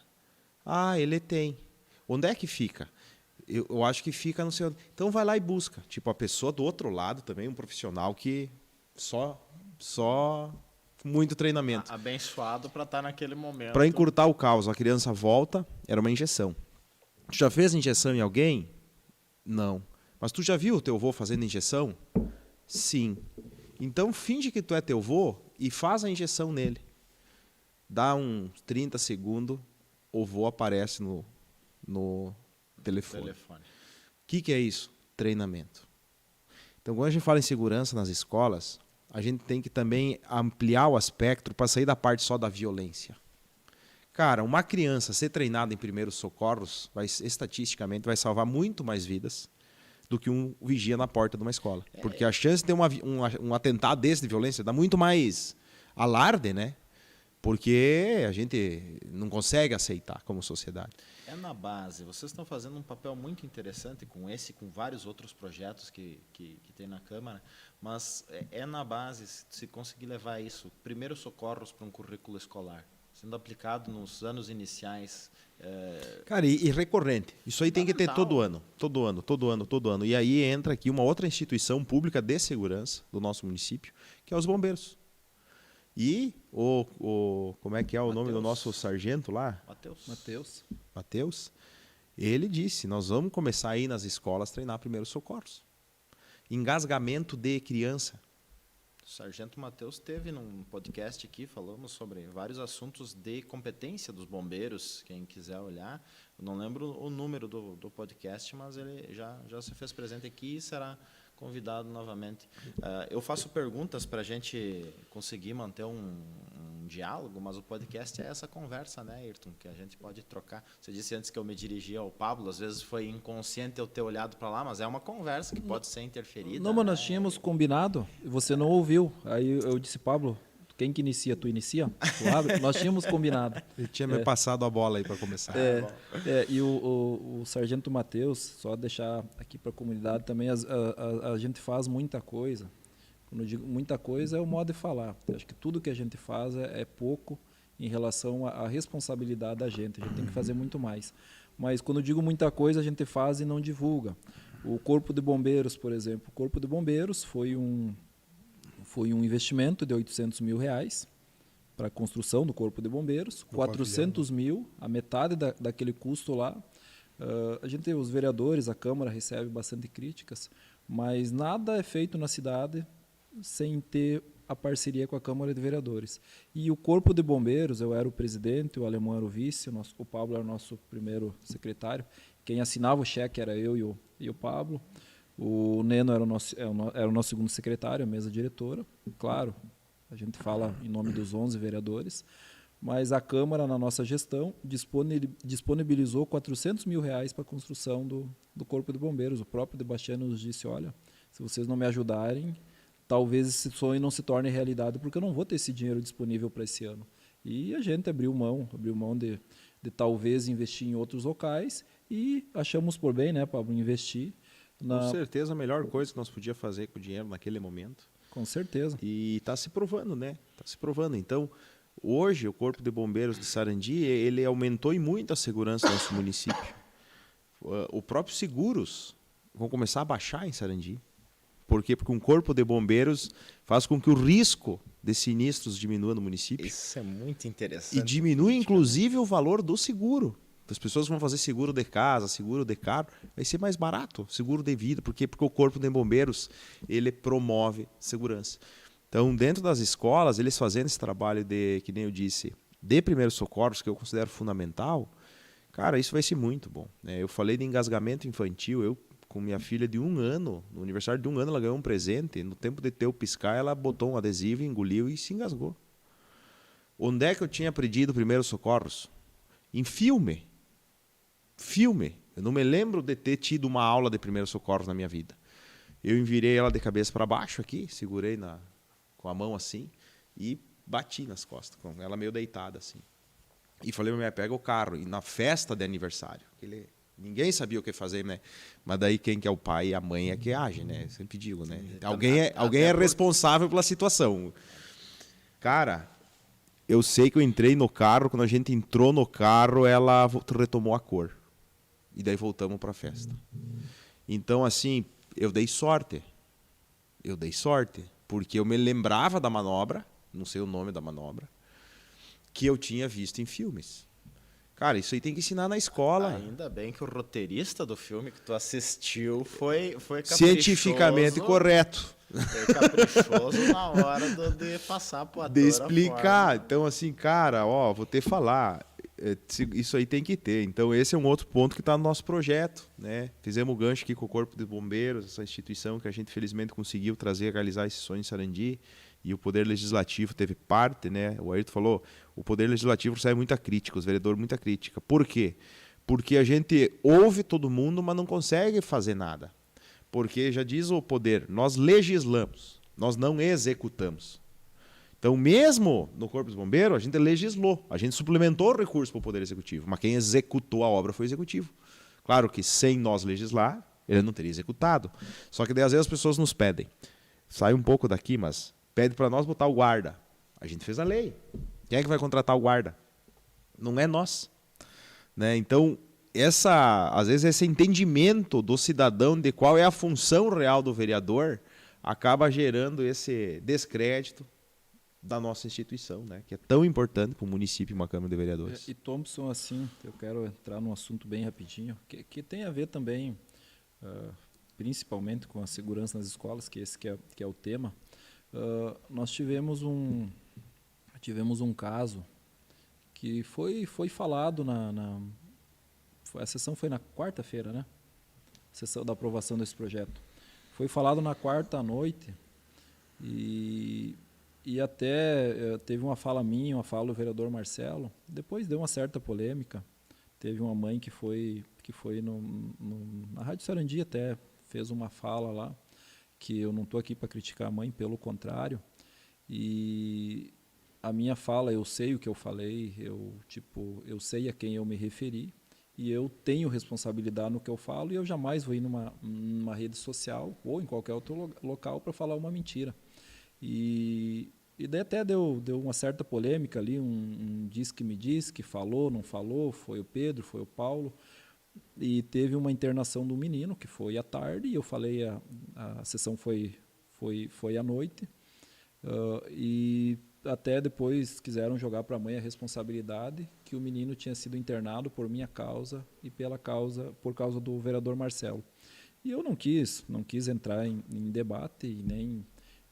Ah, ele tem. Onde é que fica? Eu acho que fica no seu... Então vai lá e busca. Tipo, a pessoa do outro lado também, um profissional que só muito treinamento. Abençoado para estar naquele momento. Para encurtar o caos, a criança volta, era uma injeção. Tu já fez injeção em alguém? Não. Mas tu já viu o teu avô fazendo injeção? Sim. Então finge que tu é teu avô e faz a injeção nele. Dá uns 30 segundos, o avô aparece no telefone. O que é isso? Treinamento. Então, quando a gente fala em segurança nas escolas, a gente tem que também ampliar o aspecto para sair da parte só da violência. Cara, uma criança ser treinada em primeiros socorros, estatisticamente, vai salvar muito mais vidas do que um vigia na porta de uma escola. Porque a chance de ter um atentado desse de violência dá muito mais alarde, né? Porque a gente não consegue aceitar como sociedade. É na base. Vocês estão fazendo um papel muito interessante com vários outros projetos que tem na Câmara, mas é na base se conseguir levar isso, primeiros socorros para um currículo escolar, sendo aplicado nos anos iniciais. Cara, e recorrente. Isso aí tem que ter todo ano. E aí entra aqui uma outra instituição pública de segurança do nosso município, que é os bombeiros. E como é que é o nome do nosso sargento lá? Matheus. Ele disse, nós vamos começar a ir nas escolas treinar primeiros socorros. Engasgamento de criança. O sargento Matheus esteve num podcast aqui, falamos sobre vários assuntos de competência dos bombeiros, quem quiser olhar. Eu não lembro o número do podcast, mas ele já se fez presente aqui e será convidado novamente. Eu faço perguntas para a gente conseguir manter um diálogo, mas o podcast é essa conversa, né, Ayrton, que a gente pode trocar. Você disse antes que eu me dirigia ao Pablo, às vezes foi inconsciente eu ter olhado para lá, mas é uma conversa que pode ser interferida. Não, mas nós tínhamos combinado e você não ouviu. Aí eu disse, Pablo, quem que inicia? Tu inicia? Tu abre? Nós tínhamos combinado. Ele tinha me passado a bola aí para começar. E o Sargento Matheus, só deixar aqui para a comunidade também, a gente faz muita coisa. Quando eu digo muita coisa, é o modo de falar. Eu acho que tudo que a gente faz é pouco em relação à responsabilidade da gente. A gente tem que fazer muito mais. Mas quando eu digo muita coisa, a gente faz e não divulga. O Corpo de Bombeiros, por exemplo. O Corpo de Bombeiros foi um investimento de R$800 mil para a construção do Corpo de Bombeiros. 400 mil, a metade daquele custo lá. Os vereadores, a Câmara recebe bastante críticas, mas nada é feito na cidade sem ter a parceria com a Câmara de Vereadores. E o Corpo de Bombeiros, eu era o presidente, o Alemão era o vice, o Pablo era o nosso primeiro secretário. Quem assinava o cheque era eu e o Pablo. O Neno era o nosso segundo secretário, a mesa diretora. Claro, a gente fala em nome dos 11 vereadores, mas a Câmara, na nossa gestão, disponibilizou R$400 mil para a construção do Corpo de Bombeiros. O próprio Debastiano nos disse, olha, se vocês não me ajudarem, talvez esse sonho não se torne realidade, porque eu não vou ter esse dinheiro disponível para esse ano. E a gente abriu mão de talvez investir em outros locais e achamos por bem, né, Pablo, investir. Com certeza a melhor coisa que nós podíamos fazer com o dinheiro naquele momento. Com certeza. E está se provando, né? Está se provando. Então, hoje, o Corpo de Bombeiros de Sarandi, ele aumentou em muito a segurança do nosso município. O próprio seguros vão começar a baixar em Sarandi. Por quê? Porque um Corpo de Bombeiros faz com que o risco de sinistros diminua no município. Isso é muito interessante. E diminui, inclusive, o valor do seguro. As pessoas vão fazer seguro de casa, seguro de carro, vai ser mais barato, seguro de vida. Por quê? Porque o Corpo de Bombeiros, ele promove segurança. Então, dentro das escolas, eles fazendo esse trabalho de, que nem eu disse, de primeiros socorros, que eu considero fundamental, cara, isso vai ser muito bom. Eu falei de engasgamento infantil, eu com minha filha de 1 ano, no aniversário de 1 ano, ela ganhou um presente, no tempo de ter o piscar, ela botou um adesivo, engoliu e se engasgou. Onde é que eu tinha aprendido primeiros socorros? Em filme. Eu não me lembro de ter tido uma aula de primeiros socorros na minha vida. Eu envirei ela de cabeça para baixo aqui, segurei com a mão assim e bati nas costas, com ela meio deitada assim. E falei, minha pega o carro. E na festa de aniversário, ninguém sabia o que fazer, né? Mas daí quem que é o pai e a mãe é que age, né? Eu sempre digo, né? Alguém é responsável pela situação. Cara, eu sei que eu entrei no carro, quando a gente entrou no carro, ela retomou a cor. E daí voltamos para a festa. Então, assim, eu dei sorte. Porque eu me lembrava da manobra, não sei o nome da manobra, que eu tinha visto em filmes. Cara, isso aí tem que ensinar na escola. Ainda bem que o roteirista do filme que tu assistiu foi caprichoso. Cientificamente correto. Foi caprichoso na hora de passar pro ator. De explicar. Então, assim, cara, vou ter que falar. Isso aí tem que ter. Então, esse é um outro ponto que está no nosso projeto, né? Fizemos o gancho aqui com o Corpo de Bombeiros, essa instituição que a gente, felizmente, conseguiu trazer, realizar esse sonho em Sarandi. E o Poder Legislativo teve parte, né? O Ayrton falou, o Poder Legislativo recebe muita crítica, os vereadores muita crítica. Por quê? Porque a gente ouve todo mundo, mas não consegue fazer nada. Porque, já diz o Poder, nós legislamos, nós não executamos. Então, mesmo no Corpo dos Bombeiros, a gente legislou, a gente suplementou o recurso para o Poder Executivo, mas quem executou a obra foi o Executivo. Claro que sem nós legislar, ele não teria executado. Só que daí, às vezes as pessoas nos pedem, sai um pouco daqui, mas pede para nós botar o guarda. A gente fez a lei. Quem é que vai contratar o guarda? Não é nós. Né? Então, às vezes esse entendimento do cidadão de qual é a função real do vereador acaba gerando esse descrédito da nossa instituição, né? Que é tão importante para o município e uma Câmara de Vereadores. E Thompson, assim, eu quero entrar num assunto bem rapidinho, que tem a ver também, principalmente com a segurança nas escolas, que esse que é o tema. Nós tivemos um caso que foi falado a sessão foi na quarta-feira, né? A sessão da aprovação desse projeto. Foi falado na quarta à noite e até teve uma fala minha, uma fala do vereador Marcelo. Depois deu uma certa polêmica. Teve uma mãe que foi na Rádio Sarandi até fez uma fala lá, que eu não estou aqui para criticar a mãe, pelo contrário. E a minha fala, eu sei o que eu falei, eu sei a quem eu me referi, e eu tenho responsabilidade no que eu falo, e eu jamais vou ir numa rede social ou em qualquer outro local para falar uma mentira. E daí até deu uma certa polêmica ali, um diz que me diz, que falou, não falou, foi o Pedro, foi o Paulo, e teve uma internação do menino, que foi à tarde, e eu falei, a sessão foi à noite, e até depois quiseram jogar para a mãe a responsabilidade que o menino tinha sido internado por minha causa e por causa do vereador Marcelo. E eu não quis entrar em debate e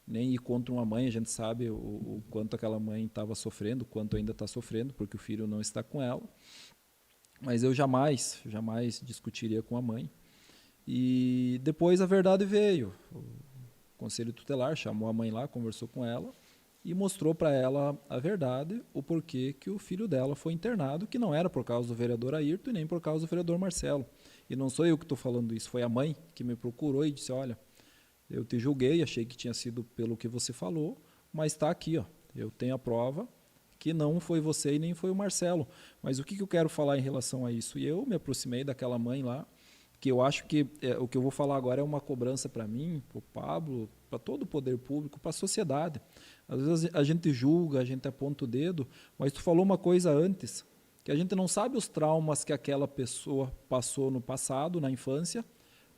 nem ir contra uma mãe. A gente sabe o quanto aquela mãe estava sofrendo, o quanto ainda está sofrendo, porque o filho não está com ela. Mas eu jamais discutiria com a mãe. E depois a verdade veio. O Conselho Tutelar chamou a mãe lá, conversou com ela e mostrou para ela a verdade, o porquê que o filho dela foi internado, que não era por causa do vereador Ayrton e nem por causa do vereador Marcelo. E não sou eu que estou falando isso, foi a mãe que me procurou e disse, olha, eu te julguei, achei que tinha sido pelo que você falou, mas está aqui, ó, eu tenho a prova que não foi você e nem foi o Marcelo. Mas o que eu quero falar em relação a isso? E eu me aproximei daquela mãe lá, que eu acho que o que eu vou falar agora é uma cobrança para mim, para o Pablo, para todo o poder público, para a sociedade. Às vezes a gente julga, a gente aponta o dedo, mas tu falou uma coisa antes, que a gente não sabe os traumas que aquela pessoa passou no passado, na infância,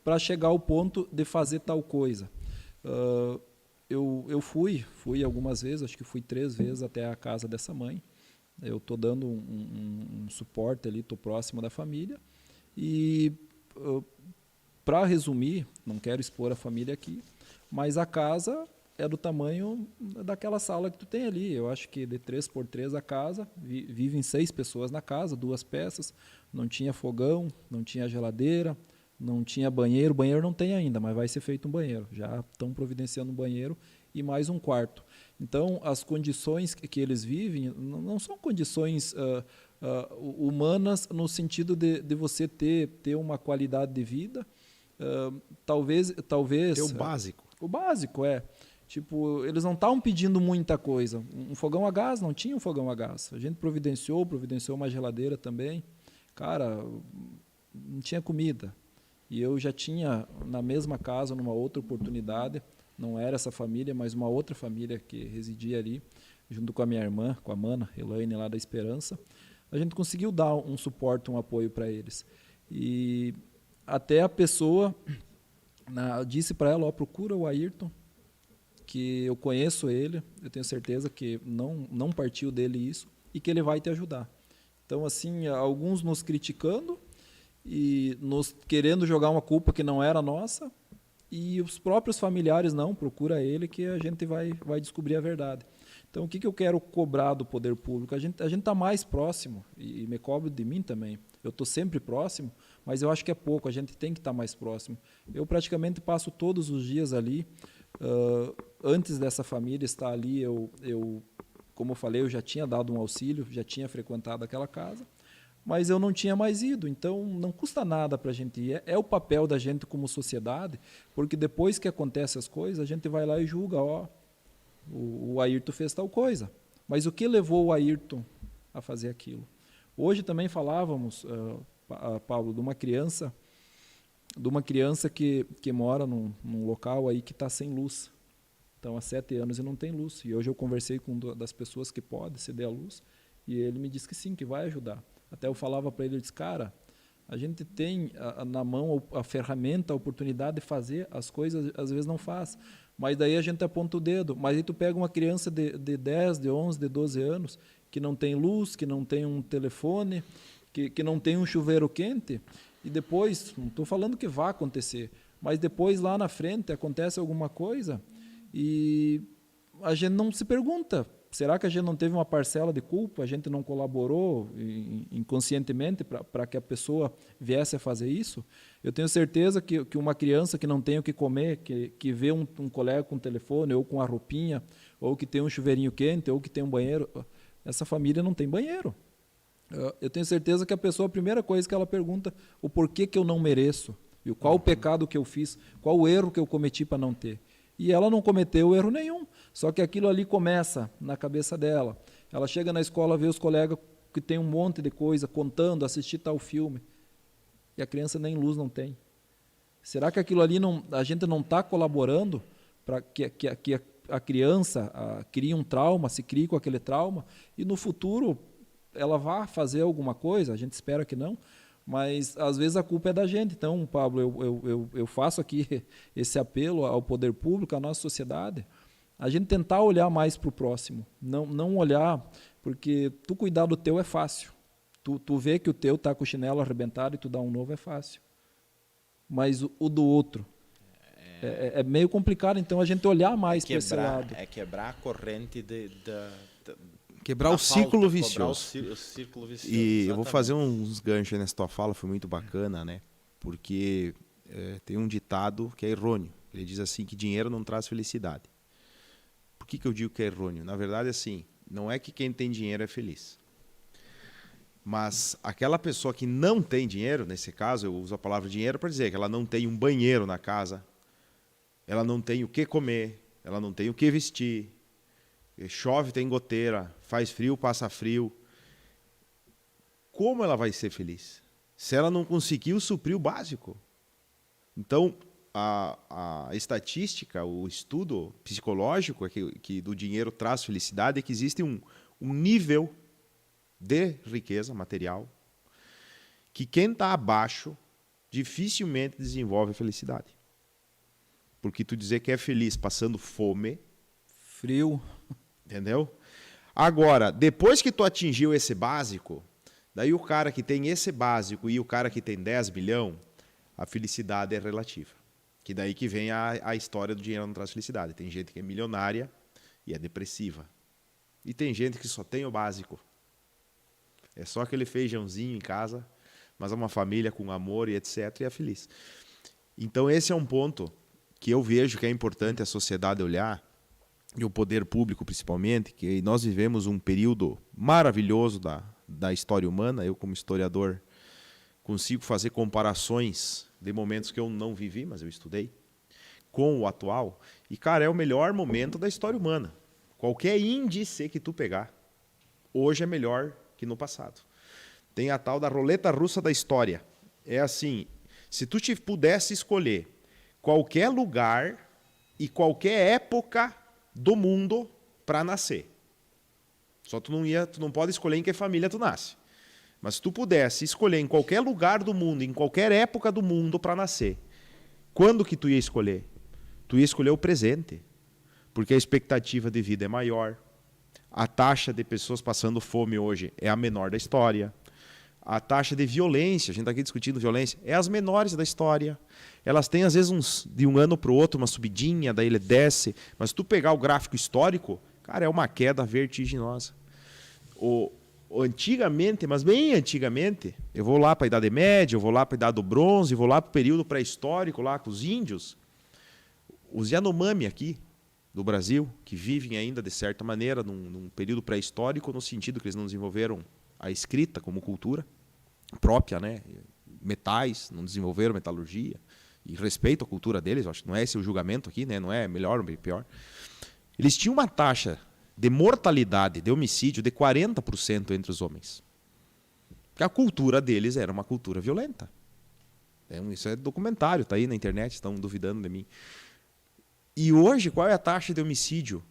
para chegar ao ponto de fazer tal coisa. Eu fui algumas vezes, acho que fui 3 vezes até a casa dessa mãe. Eu estou dando um suporte ali, estou próximo da família. E, para resumir, não quero expor a família aqui, mas a casa é do tamanho daquela sala que tu tem ali. Eu acho que de 3x3 a casa, vivem 6 pessoas na casa, 2 peças, não tinha fogão, não tinha geladeira, não tinha banheiro. Banheiro não tem ainda, mas vai ser feito um banheiro. Já estão providenciando um banheiro e mais um quarto. Então, as condições que eles vivem não são condições humanas no sentido de você ter uma qualidade de vida. Talvez ter o básico. O básico é, tipo, eles não estavam pedindo muita coisa. Um fogão a gás, não tinha um fogão a gás. A gente providenciou uma geladeira também. Cara, não tinha comida. E eu já tinha, na mesma casa, numa outra oportunidade, não era essa família, mas uma outra família que residia ali, junto com a minha irmã, com a Mana, Elaine, lá da Esperança, a gente conseguiu dar um suporte, um apoio para eles. E até a pessoa disse para ela, procura o Ayrton, que eu conheço ele, eu tenho certeza que não partiu dele isso, e que ele vai te ajudar. Então, assim, alguns nos criticando e nos querendo jogar uma culpa que não era nossa, e os próprios familiares não, procura ele que a gente vai descobrir a verdade. Então, o que eu quero cobrar do poder público? A gente está mais próximo, e me cobro de mim também. Eu estou sempre próximo, mas eu acho que é pouco, a gente tem que estar mais próximo. Eu praticamente passo todos os dias ali. Antes dessa família estar ali, como eu falei, eu já tinha dado um auxílio, já tinha frequentado aquela casa, mas eu não tinha mais ido. Então, não custa nada para a gente ir. É o papel da gente como sociedade, porque depois que acontecem as coisas, a gente vai lá e julga, o Ayrton fez tal coisa. Mas o que levou o Ayrton a fazer aquilo? Hoje também falávamos, Paulo, de uma criança que mora num local aí que está sem luz. Então, há 7 anos e não tem luz. E hoje eu conversei com uma das pessoas que pode ceder a luz, e ele me disse que sim, que vai ajudar. Até eu falava para ele, eu disse, cara, a gente tem na mão a ferramenta, a oportunidade de fazer as coisas, às vezes não faz. Mas daí a gente aponta o dedo. Mas aí tu pega uma criança de 10, de 11, de 12 anos, que não tem luz, que não tem um telefone, que não tem um chuveiro quente, e depois, não estou falando que vai acontecer, mas depois lá na frente acontece alguma coisa e a gente não se pergunta, será que a gente não teve uma parcela de culpa, a gente não colaborou inconscientemente para que a pessoa viesse a fazer isso? Eu tenho certeza que uma criança que não tem o que comer, que vê um colega com telefone ou com a roupinha, ou que tem um chuveirinho quente, ou que tem um banheiro, essa família não tem banheiro. Eu tenho certeza que a primeira coisa que ela pergunta, o porquê que eu não mereço, e qual o pecado que eu fiz, qual o erro que eu cometi para não ter. E ela não cometeu erro nenhum. Só que aquilo ali começa na cabeça dela. Ela chega na escola, vê os colegas que tem um monte de coisa, contando, assistir tal filme. E a criança nem luz não tem. Será que aquilo ali a gente não está colaborando para que a criança crie um trauma, se crie com aquele trauma, e no futuro ela vá fazer alguma coisa? A gente espera que não, mas às vezes a culpa é da gente. Então, Pablo, eu faço aqui esse apelo ao poder público, à nossa sociedade, a gente tentar olhar mais para o próximo, não olhar, porque tu cuidar do teu é fácil. Tu vê que o teu está com o chinelo arrebentado e tu dá um novo é fácil. Mas o do outro é meio complicado, então a gente olhar mais para esse lado. É quebrar a corrente quebrar o círculo vicioso. O círculo vicioso. E exatamente. eu vou fazer uns ganchos nessa tua fala, foi muito bacana, né? Porque tem um ditado que é errôneo. Ele diz assim que dinheiro não traz felicidade. Por que eu digo que é errôneo? Na verdade, assim, não é que quem tem dinheiro é feliz. Mas aquela pessoa que não tem dinheiro, nesse caso, eu uso a palavra dinheiro para dizer que ela não tem um banheiro na casa, ela não tem o que comer, ela não tem o que vestir, chove, tem goteira, faz frio, passa frio. Como ela vai ser feliz? Se ela não conseguiu suprir o básico. Então, a estatística, o estudo psicológico que do dinheiro traz felicidade é que existe um nível de riqueza material que quem está abaixo dificilmente desenvolve felicidade. Porque tu dizer que é feliz passando fome, frio, entendeu? Agora, depois que tu atingiu esse básico, daí o cara que tem esse básico e o cara que tem 10 bilhão, a felicidade é relativa. Que daí que vem a história do dinheiro não traz felicidade. Tem gente que é milionária e é depressiva. E tem gente que só tem o básico. É só aquele feijãozinho em casa, mas é uma família com amor e etc. e é feliz. Então esse é um ponto que eu vejo que é importante a sociedade olhar, e o poder público principalmente, que nós vivemos um período maravilhoso da história humana. Eu, como historiador, consigo fazer comparações de momentos que eu não vivi, mas eu estudei, com o atual. E, cara, é o melhor momento da história humana. Qualquer índice que tu pegar, hoje é melhor que no passado. Tem a tal da roleta russa da história. É assim, se tu te pudesse escolher qualquer lugar e qualquer época do mundo para nascer. Só tu não pode escolher em que família tu nasce. Mas se tu pudesse escolher em qualquer lugar do mundo, em qualquer época do mundo para nascer, quando que tu ia escolher? Tu ia escolher o presente. Porque a expectativa de vida é maior. A taxa de pessoas passando fome hoje é a menor da história. A taxa de violência, a gente está aqui discutindo violência, é as menores da história. Elas têm, às vezes, de um ano para o outro, uma subidinha, daí ele desce. Mas se tu pegar o gráfico histórico, cara, é uma queda vertiginosa. Antigamente, mas bem antigamente, eu vou lá para a Idade Média, eu vou lá para a Idade do Bronze, vou lá para o período pré-histórico, lá com os índios. Os Yanomami aqui, do Brasil, que vivem ainda, de certa maneira, num período pré-histórico, no sentido que eles não desenvolveram a escrita como cultura própria, né? Metais, não desenvolveram metalurgia, e respeito a cultura deles, acho que não é esse o julgamento aqui, né? Não é melhor ou pior. Eles tinham uma taxa de mortalidade, de homicídio, de 40% entre os homens. Porque a cultura deles era uma cultura violenta. Isso é documentário, está aí na internet, estão duvidando de mim. E hoje, qual é a taxa de homicídio?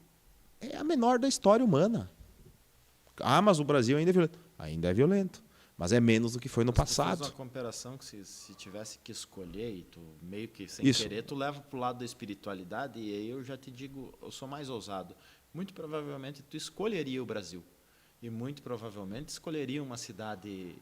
É a menor da história humana. Ah, mas o Brasil ainda é violento. Ainda é violento, mas é menos do que foi no passado. Tu fez uma comparação que se tivesse que escolher, e tu meio que sem querer, tu leva para o lado da espiritualidade, e aí eu já te digo, eu sou mais ousado. Muito provavelmente tu escolheria o Brasil. E muito provavelmente escolheria uma cidade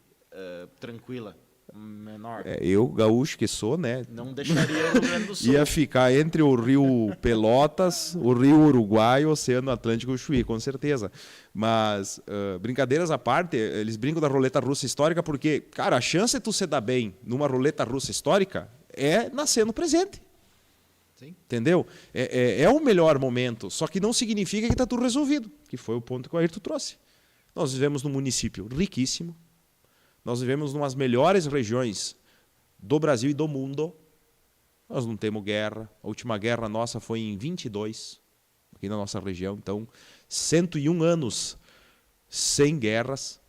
tranquila, menor. Eu, gaúcho que sou, né? Não deixaria o Rio Grande do Sul. Ia ficar entre o Rio Pelotas, o Rio Uruguai e o Oceano Atlântico e Chuí, com certeza. Mas, brincadeiras à parte, eles brincam da roleta russa histórica porque, cara, a chance de tu se dar bem numa roleta russa histórica é nascer no presente. Sim. Entendeu? É o melhor momento, só que não significa que está tudo resolvido, que foi o ponto que o Ayrton trouxe. Nós vivemos num município riquíssimo, nós vivemos em umas melhores regiões do Brasil e do mundo, Nós não temos guerra. A última guerra nossa foi em 22, aqui na nossa região. Então, 101 anos sem guerras.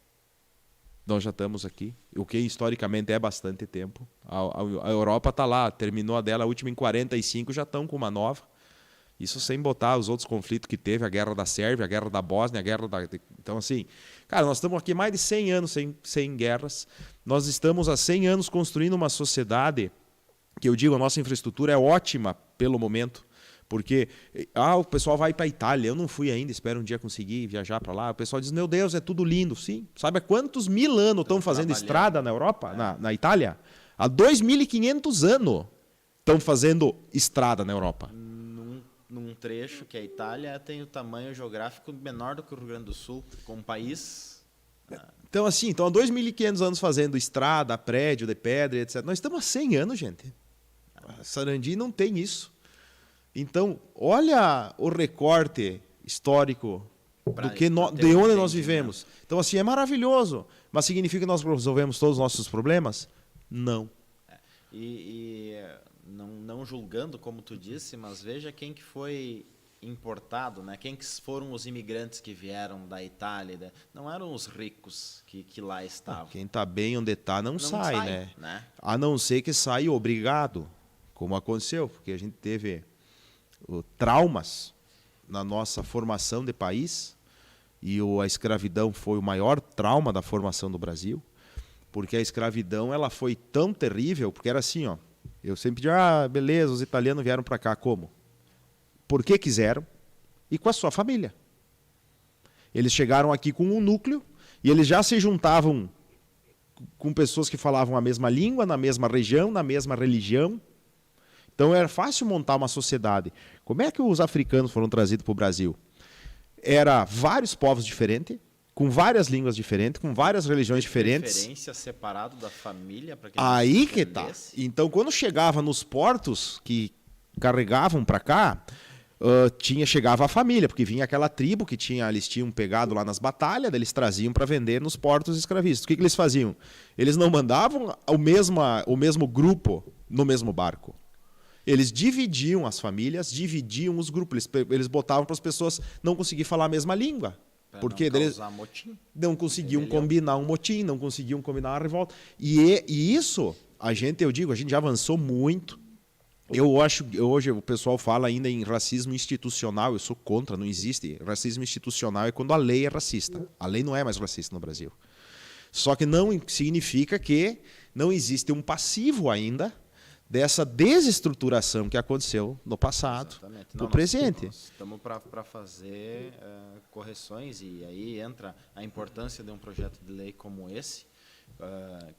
Nós já estamos aqui, o que historicamente é bastante tempo. A Europa está lá, terminou a dela, a última em 45, já estão com uma nova. Isso sem botar os outros conflitos que teve, a guerra da Sérvia, a guerra da Bósnia, a guerra da... Então, assim, cara, nós estamos aqui mais de 100 anos sem guerras. Nós estamos há 100 anos construindo uma sociedade que eu digo, a nossa infraestrutura é ótima pelo momento. Porque o pessoal vai para a Itália, eu não fui ainda, espero um dia conseguir viajar para lá. O pessoal diz, meu Deus, é tudo lindo. Sim, sabe há quantos mil anos estão fazendo estrada na Europa, na Itália? Há 2.500 anos estão fazendo estrada na Europa. Num trecho que a Itália tem o tamanho geográfico menor do que o Rio Grande do Sul, com um país... Então, assim, há 2.500 anos fazendo estrada, prédio de pedra, etc. Nós estamos há 100 anos, gente. Sarandi não tem isso. Então, olha o recorte histórico de onde nós vivemos. Então, assim, é maravilhoso. Mas significa que nós resolvemos todos os nossos problemas? Não. Não julgando, como tu disse, mas veja quem que foi importado, né? Quem que foram os imigrantes que vieram da Itália. Não eram os ricos que lá estavam. Quem está bem onde está não sai, né? A não ser que saia obrigado, como aconteceu, porque a gente teve... traumas na nossa formação de país, e a escravidão foi o maior trauma da formação do Brasil, porque a escravidão ela foi tão terrível, porque era assim, ó, eu sempre digo, beleza, os italianos vieram para cá como? Porque quiseram e com a sua família. Eles chegaram aqui com um núcleo e eles já se juntavam com pessoas que falavam a mesma língua, na mesma região, na mesma religião. Então era fácil montar uma sociedade. Como é que os africanos foram trazidos para o Brasil? Era vários povos diferentes, com várias línguas diferentes, com várias religiões diferentes. Preferência separado da família para que aí que tá. Então quando chegava nos portos que carregavam para cá, chegava a família, porque vinha aquela tribo que eles tinham pegado lá nas batalhas, eles traziam para vender nos portos escravistas. O que eles faziam? Eles não mandavam o mesmo grupo no mesmo barco. Eles dividiam as famílias, dividiam os grupos. Eles botavam para as pessoas não conseguir falar a mesma língua. Porque eles não conseguiam combinar um motim, não conseguiam combinar uma revolta. E isso, a gente já avançou muito. Eu acho que hoje o pessoal fala ainda em racismo institucional, eu sou contra, não existe. Racismo institucional é quando a lei é racista. A lei não é mais racista no Brasil. Só que não significa que não existe um passivo ainda dessa desestruturação que aconteceu no passado, no presente. Nós estamos para fazer correções, e aí entra a importância de um projeto de lei como esse,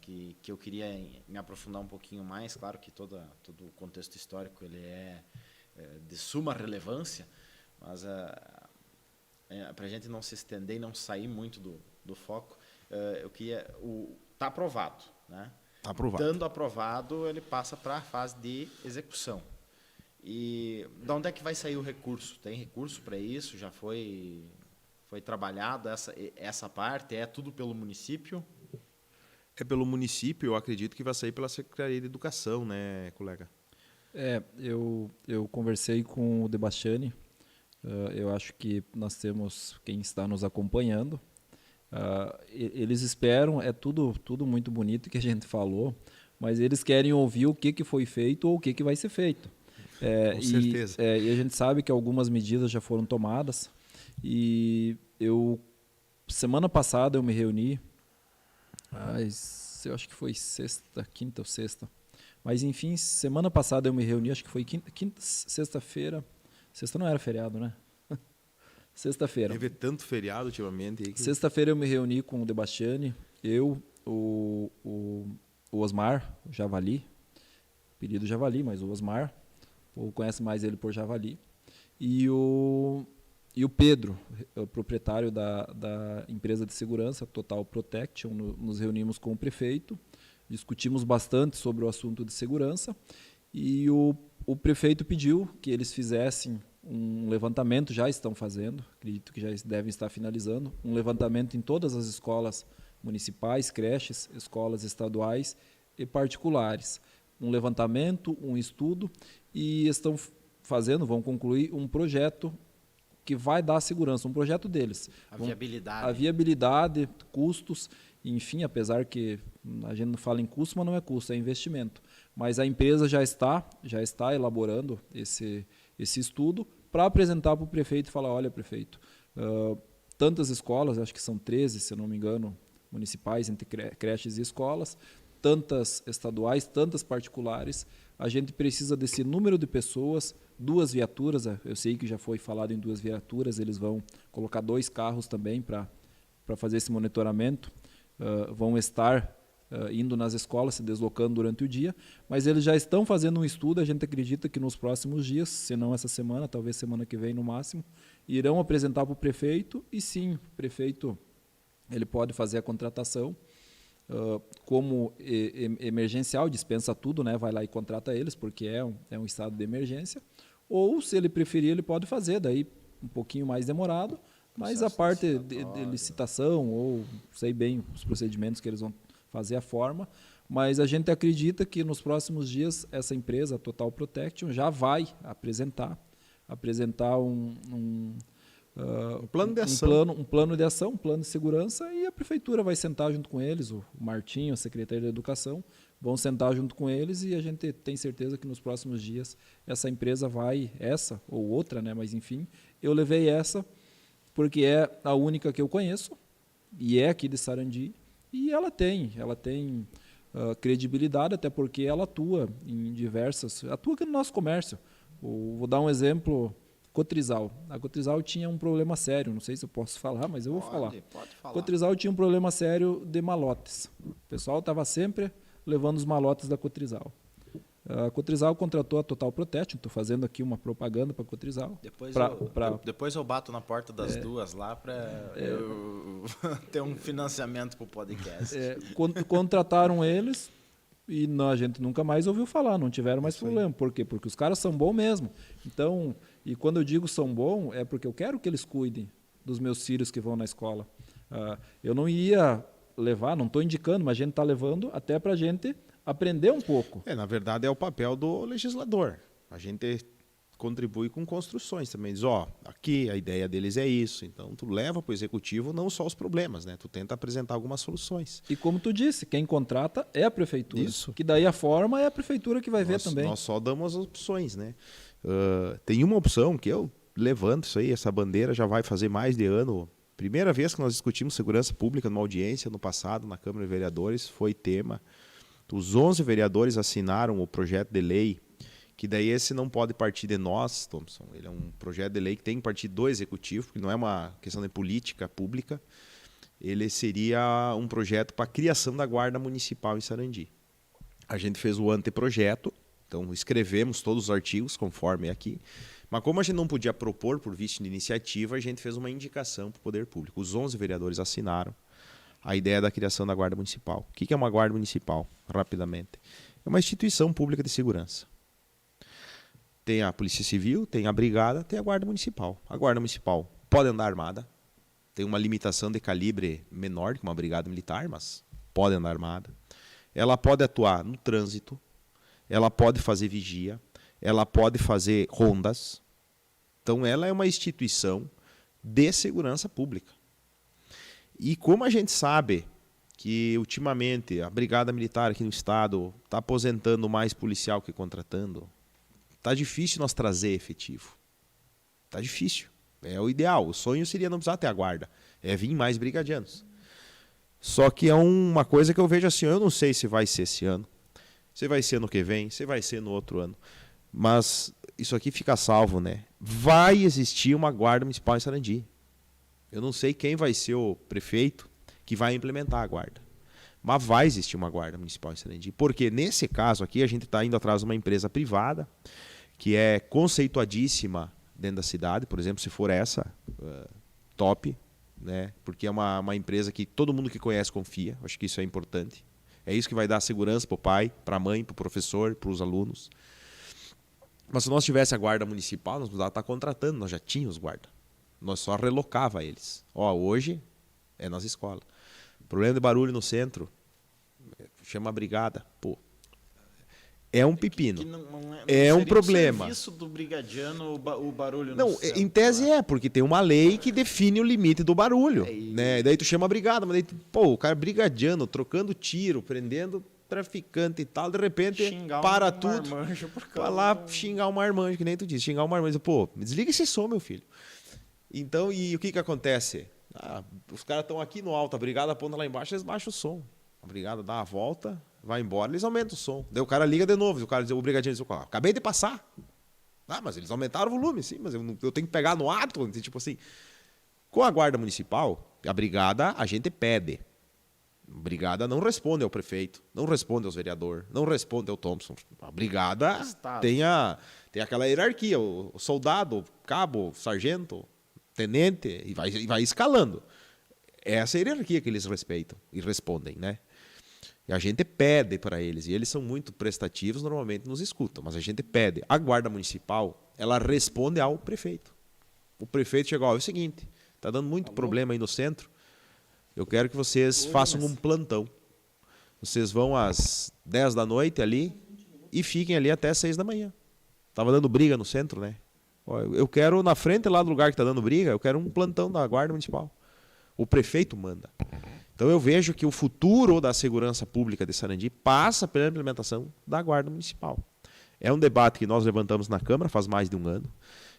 que eu queria me aprofundar um pouquinho mais. Claro que todo o contexto histórico ele é de suma relevância, mas para a gente não se estender e não sair muito do foco, eu queria... Está aprovado, né? Estando aprovado, ele passa para a fase de execução. E de onde é que vai sair o recurso? Tem recurso para isso? Já foi trabalhado essa parte? É tudo pelo município? É pelo município, eu acredito que vai sair pela Secretaria de Educação, né, colega? Eu conversei com o Debastiani. Eu acho que nós temos quem está nos acompanhando. Eles esperam, é tudo muito bonito que a gente falou, mas eles querem ouvir o que foi feito ou o que vai ser feito. Com certeza. E a gente sabe que algumas medidas já foram tomadas. E semana passada eu me reuni, eu acho que foi quinta ou sexta. Mas enfim, semana passada eu me reuni, acho que foi sexta-feira. Sexta não era feriado, né? Sexta-feira. Teve tanto feriado ultimamente. Sexta-feira eu me reuni com o Debastiani, o Osmar, o Javali, apelido Javali, mas o Osmar, o povo conhece mais ele por Javali, e o Pedro, o proprietário da empresa de segurança Total Protection. Nos reunimos com o prefeito, discutimos bastante sobre o assunto de segurança, e o prefeito pediu que eles fizessem um levantamento, já estão fazendo, acredito que já devem estar finalizando, um levantamento em todas as escolas municipais, creches, escolas estaduais e particulares, um levantamento, um estudo, e estão vão concluir um projeto que vai dar segurança, um projeto deles. Viabilidade. A viabilidade, custos, enfim, apesar que a gente não fala em custo, mas não é custo, é investimento. Mas a empresa já está elaborando esse estudo para apresentar para o prefeito e falar, olha, prefeito, tantas escolas, acho que são 13, se eu não me engano, municipais, entre creches e escolas, tantas estaduais, tantas particulares, a gente precisa desse número de pessoas, 2 viaturas, eu sei que já foi falado em 2 viaturas, eles vão colocar 2 carros também para fazer esse monitoramento, vão estar indo nas escolas, se deslocando durante o dia, mas eles já estão fazendo um estudo, a gente acredita que nos próximos dias, se não essa semana, talvez semana que vem no máximo, irão apresentar para o prefeito, e sim, o prefeito ele pode fazer a contratação, como emergencial, dispensa tudo, né, vai lá e contrata eles, porque é um estado de emergência, ou, se ele preferir, ele pode fazer, daí um pouquinho mais demorado, mas a parte de licitação, ou sei bem os procedimentos que eles vão fazer, a forma, mas a gente acredita que nos próximos dias essa empresa, a Total Protection, já vai apresentar um plano de ação. Um plano de ação, um plano de segurança, e a prefeitura vai sentar junto com eles, o Martinho, a secretária de Educação, vão sentar junto com eles, e a gente tem certeza que nos próximos dias essa empresa essa ou outra, né, mas enfim, eu levei essa porque é a única que eu conheço, e é aqui de Sarandi, e ela tem credibilidade, até porque ela atua aqui no nosso comércio. Vou dar um exemplo, Cotrizal. A Cotrizal tinha um problema sério, não sei se eu posso falar, mas eu vou falar. Pode falar. Cotrizal tinha um problema sério de malotes. O pessoal estava sempre levando os malotes da Cotrizal. A Cotrizal contratou a Total Protection, estou fazendo aqui uma propaganda para a Cotrizal. Depois eu bato na porta das duas lá para eu ter um financiamento para o podcast. Contrataram eles e a gente nunca mais ouviu falar, não tiveram mais problema. Por quê? Porque os caras são bons mesmo. Então, e quando eu digo são bons, é porque eu quero que eles cuidem dos meus filhos que vão na escola. Eu não ia levar, não estou indicando, mas a gente está levando até para a gente aprender um pouco. Na verdade, é o papel do legislador. A gente contribui com construções também. Diz, aqui a ideia deles é isso. Então, tu leva para o executivo não só os problemas, né? Tu tenta apresentar algumas soluções. E como tu disse, quem contrata é a prefeitura. Isso. Que daí a forma é a prefeitura que vai ver também. Nós só damos as opções, né? Tem uma opção que eu levanto isso aí, essa bandeira já vai fazer mais de ano. Primeira vez que nós discutimos segurança pública numa audiência no passado, na Câmara de Vereadores, foi tema. Os 11 vereadores assinaram o projeto de lei, que daí esse não pode partir de nós, Thompson. Ele é um projeto de lei que tem que partir do Executivo, porque não é uma questão de política pública. Ele seria um projeto para a criação da Guarda Municipal em Sarandi. A gente fez o anteprojeto, então escrevemos todos os artigos conforme aqui, mas como a gente não podia propor por vista de iniciativa, a gente fez uma indicação para o Poder Público. Os 11 vereadores assinaram a ideia da criação da Guarda Municipal. O que é uma Guarda Municipal? Rapidamente. É uma instituição pública de segurança. Tem a Polícia Civil, tem a Brigada, tem a Guarda Municipal. A Guarda Municipal pode andar armada, tem uma limitação de calibre menor que uma Brigada Militar, mas pode andar armada. Ela pode atuar no trânsito, ela pode fazer vigia, ela pode fazer rondas. Então, ela é uma instituição de segurança pública. E como a gente sabe que, ultimamente, a Brigada Militar aqui no Estado está aposentando mais policial que contratando, está difícil nós trazer efetivo. Está difícil. É o ideal. O sonho seria não precisar ter a guarda. É vir mais brigadianos. Só que é uma coisa que eu vejo assim, eu não sei se vai ser esse ano, se vai ser ano que vem, se vai ser no outro ano. Mas isso aqui fica salvo, né? Vai existir uma Guarda Municipal em Sarandi. Eu não sei quem vai ser o prefeito que vai implementar a guarda. Mas vai existir uma Guarda Municipal em Sarandi. Porque nesse caso aqui a gente está indo atrás de uma empresa privada que é conceituadíssima dentro da cidade. Por exemplo, se for essa, top, né? Porque é uma empresa que todo mundo que conhece confia. Acho que isso é importante. É isso que vai dar segurança para o pai, para a mãe, para o professor, para os alunos. Mas se nós tivesse a Guarda Municipal, nós precisávamos estar contratando, nós já tínhamos guarda. Nós só relocava eles. Hoje é nas escolas. Problema de barulho no centro, chama a brigada. é um pepino. Que não É um seria problema. serviço do brigadiano o barulho Não, no centro, em tese né? porque tem uma lei que define o limite do barulho, né? Daí tu chama a brigada, mas daí, pô, o cara brigadiano, trocando tiro, prendendo traficante e tal, de repente Xingar para um tudo, marmanjo por vai causa lá do- xingar um marmanjo, que nem tu disse, xingar um marmanjo, pô, desliga esse som, meu filho. Então, e o que que acontece? Os caras estão aqui no alto, a brigada aponta lá embaixo, eles baixam o som. A brigada dá a volta, vai embora, eles aumentam o som. Daí o cara liga de novo, o cara diz, o brigadinho diz, acabei de passar. Mas eles aumentaram o volume, sim, mas eu tenho que pegar no ato, tipo assim. Com a guarda municipal, a brigada a gente pede. A brigada não responde ao prefeito, não responde aos vereadores, não responde ao Thompson. A brigada Estado. tem aquela hierarquia, o soldado, o cabo, o sargento, tenente, e vai escalando. Essa é a hierarquia que eles respeitam e respondem, né? E a gente pede para eles, e eles são muito prestativos, normalmente nos escutam, mas a gente pede. A guarda municipal, ela responde ao prefeito. O prefeito chegou, é o seguinte, está dando muito problema aí no centro, eu quero que vocês façam um plantão. Vocês vão às 10 da noite ali e fiquem ali até 6 da manhã. Estava dando briga no centro, né? Eu quero, na frente lá do lugar que está dando briga, eu quero um plantão da guarda municipal. O prefeito manda. Então eu vejo que o futuro da segurança pública de Sarandi passa pela implementação da guarda municipal. É um debate que nós levantamos na Câmara faz mais de um ano.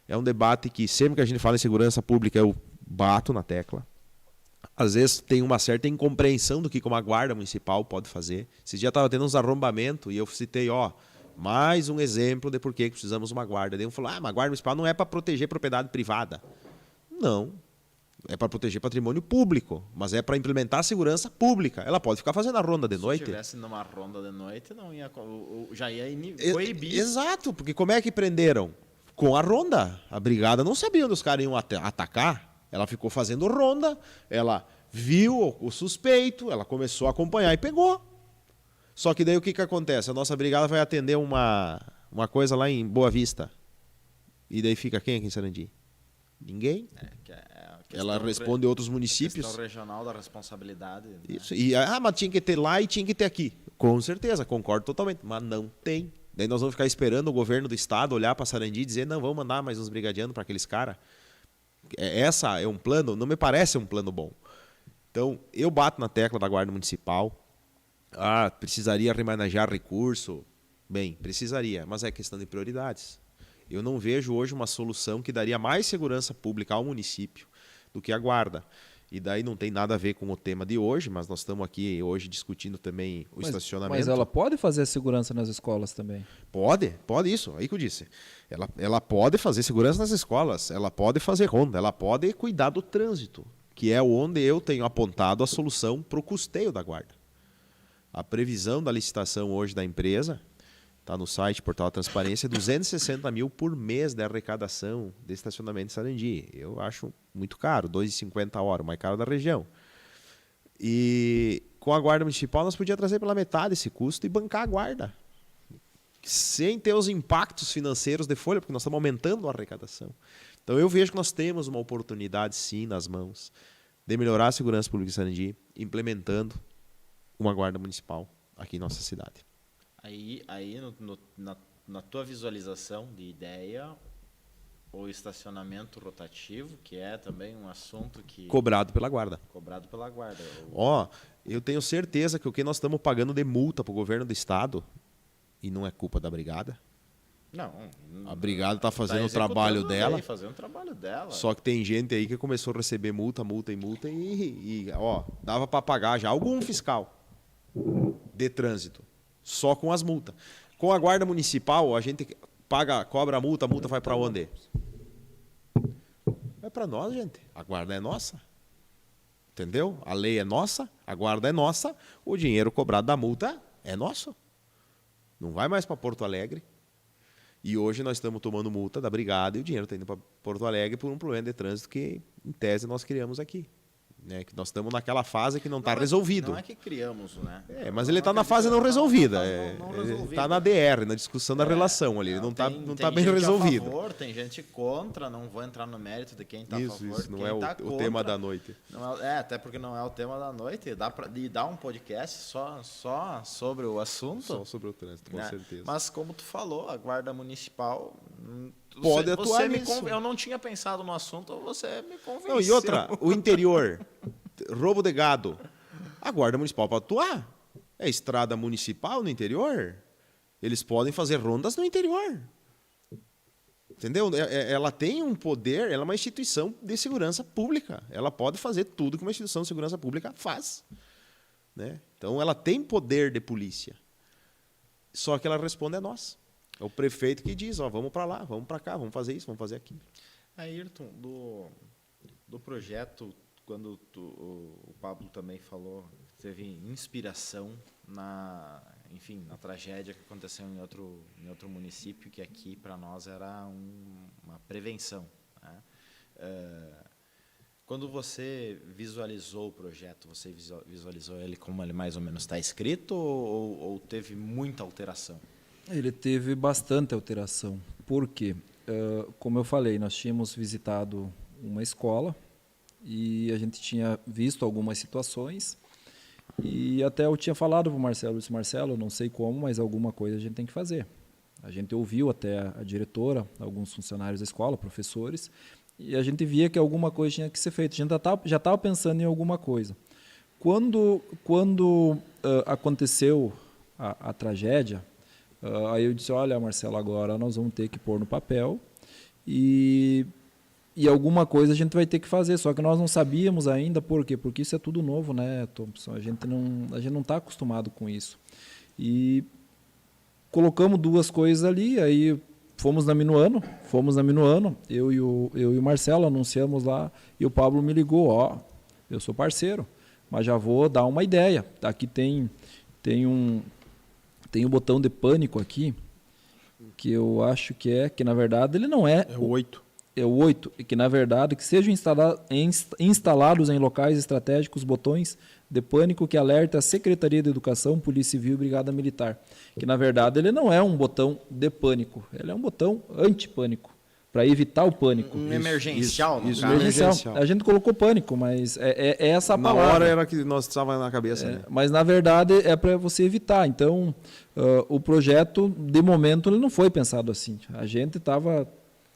É um debate que sempre que a gente fala em segurança pública eu bato na tecla. Às vezes tem uma certa incompreensão do que uma guarda municipal pode fazer. Esse dia estava tendo uns arrombamentos e eu citei, mais um exemplo de por que precisamos de uma guarda. Daí um falou, mas a guarda municipal não é para proteger propriedade privada. Não. É para proteger patrimônio público, mas é para implementar a segurança pública. Ela pode ficar fazendo a ronda de noite. Se estivesse numa ronda de noite, não ia, já ia coibir. Exato, porque como é que prenderam? Com a ronda. A brigada não sabia onde os caras iam atacar. Ela ficou fazendo ronda, ela viu o suspeito, ela começou a acompanhar e pegou. Só que daí o que que acontece? A nossa brigada vai atender uma coisa lá em Boa Vista. E daí fica quem aqui em Sarandi? Ninguém. Ela responde outros municípios. A questão regional da responsabilidade. Né? Isso. E, mas tinha que ter lá e tinha que ter aqui. Com certeza, concordo totalmente. Mas não tem. Daí nós vamos ficar esperando o governo do estado olhar para Sarandi e dizer, não, vamos mandar mais uns brigadianos para aqueles caras. Essa é um plano, não me parece um plano bom. Então, eu bato na tecla da Guarda Municipal. Precisaria remanejar recurso. Bem, precisaria, mas é questão de prioridades. Eu não vejo hoje uma solução que daria mais segurança pública ao município do que a guarda. E daí não tem nada a ver com o tema de hoje, mas nós estamos aqui hoje discutindo também o estacionamento. Mas ela pode fazer a segurança nas escolas também? Pode isso, aí que eu disse. Ela pode fazer segurança nas escolas, ela pode fazer ronda, ela pode cuidar do trânsito, que é onde eu tenho apontado a solução para o custeio da guarda. A previsão da licitação hoje da empresa, está no site Portal da Transparência, 260 mil por mês de arrecadação de estacionamento em Sarandi. Eu acho muito caro, R$ 2,50 a hora, o mais caro da região. E com a guarda municipal nós podíamos trazer pela metade esse custo e bancar a guarda. Sem ter os impactos financeiros de folha, porque nós estamos aumentando a arrecadação. Então eu vejo que nós temos uma oportunidade sim nas mãos de melhorar a segurança pública em Sarandi, implementando uma guarda municipal aqui em nossa cidade. Aí na tua visualização de ideia, o estacionamento rotativo, que é também um assunto que... Cobrado pela guarda. Cobrado pela guarda. Eu tenho certeza que o que nós estamos pagando de multa para o governo do estado, e não é culpa da brigada. Não. A brigada está fazendo o trabalho dela. Fazendo o trabalho dela. Só que tem gente aí que começou a receber multa e dava para pagar já algum fiscal de trânsito. Só com as multas. Com a guarda municipal, a gente cobra a multa vai para onde? Vai para nós, gente. A guarda é nossa. Entendeu? A lei é nossa, a guarda é nossa, o dinheiro cobrado da multa é nosso. Não vai mais para Porto Alegre. E hoje nós estamos tomando multa da brigada e o dinheiro está indo para Porto Alegre por um problema de trânsito que, em tese, nós criamos aqui. né? Que nós estamos naquela fase que não está resolvido. Não é que criamos, né? Mas ele está na fase não resolvida. Não Está na DR, na discussão da relação ali. Ele não está bem resolvido. A favor, tem gente contra, não vou entrar no mérito de quem está a favor. Isso não é o tema da noite. Não até porque não é o tema da noite. Dá para dar um podcast só sobre o assunto. Só sobre o trânsito, com certeza. Mas como tu falou, a Guarda Municipal... Pode atuar nisso. Eu não tinha pensado no assunto, você me convenceu. Não, e outra, o interior, roubo de gado. A Guarda Municipal pode atuar. É estrada municipal no interior. Eles podem fazer rondas no interior. Entendeu? Ela tem um poder, ela é uma instituição de segurança pública. Ela pode fazer tudo que uma instituição de segurança pública faz. Né? Então, ela tem poder de polícia. Só que ela responde a nós. É o prefeito que diz, vamos para lá, vamos para cá, vamos fazer isso, vamos fazer aquilo. Ayrton, do projeto, quando o Pablo também falou, teve inspiração na tragédia que aconteceu em outro município, que aqui para nós era uma prevenção. Né? Quando você visualizou o projeto, você visualizou ele como ele mais ou menos está escrito ou teve muita alteração? Ele teve bastante alteração. Por quê? Como eu falei, nós tínhamos visitado uma escola e a gente tinha visto algumas situações e até eu tinha falado para o Marcelo, eu disse, Marcelo, não sei como, mas alguma coisa a gente tem que fazer. A gente ouviu até a diretora, alguns funcionários da escola, professores, e a gente via que alguma coisa tinha que ser feita. A gente já estava pensando em alguma coisa. Quando aconteceu a tragédia, aí eu disse, olha, Marcelo, agora nós vamos ter que pôr no papel e alguma coisa a gente vai ter que fazer, só que nós não sabíamos ainda por quê, porque isso é tudo novo, né, Thompson? A gente não está acostumado com isso. E colocamos duas coisas ali, aí fomos na Minuano, eu e o Marcelo anunciamos lá, e o Pablo me ligou, eu sou parceiro, mas já vou dar uma ideia. Aqui tem um botão de pânico aqui, que eu acho que na verdade ele não é... É o 8. É o 8, e que na verdade que sejam instalados em locais estratégicos botões de pânico que alerta a Secretaria de Educação, Polícia Civil e Brigada Militar. Que na verdade ele não é um botão de pânico, ele é um botão antipânico, para evitar o pânico. Emergencial, isso, emergencial. A gente colocou pânico, mas é essa a palavra. Na hora era que nós estava na cabeça. Né? Mas na verdade é para você evitar. Então, o projeto, de momento, ele não foi pensado assim. A gente estava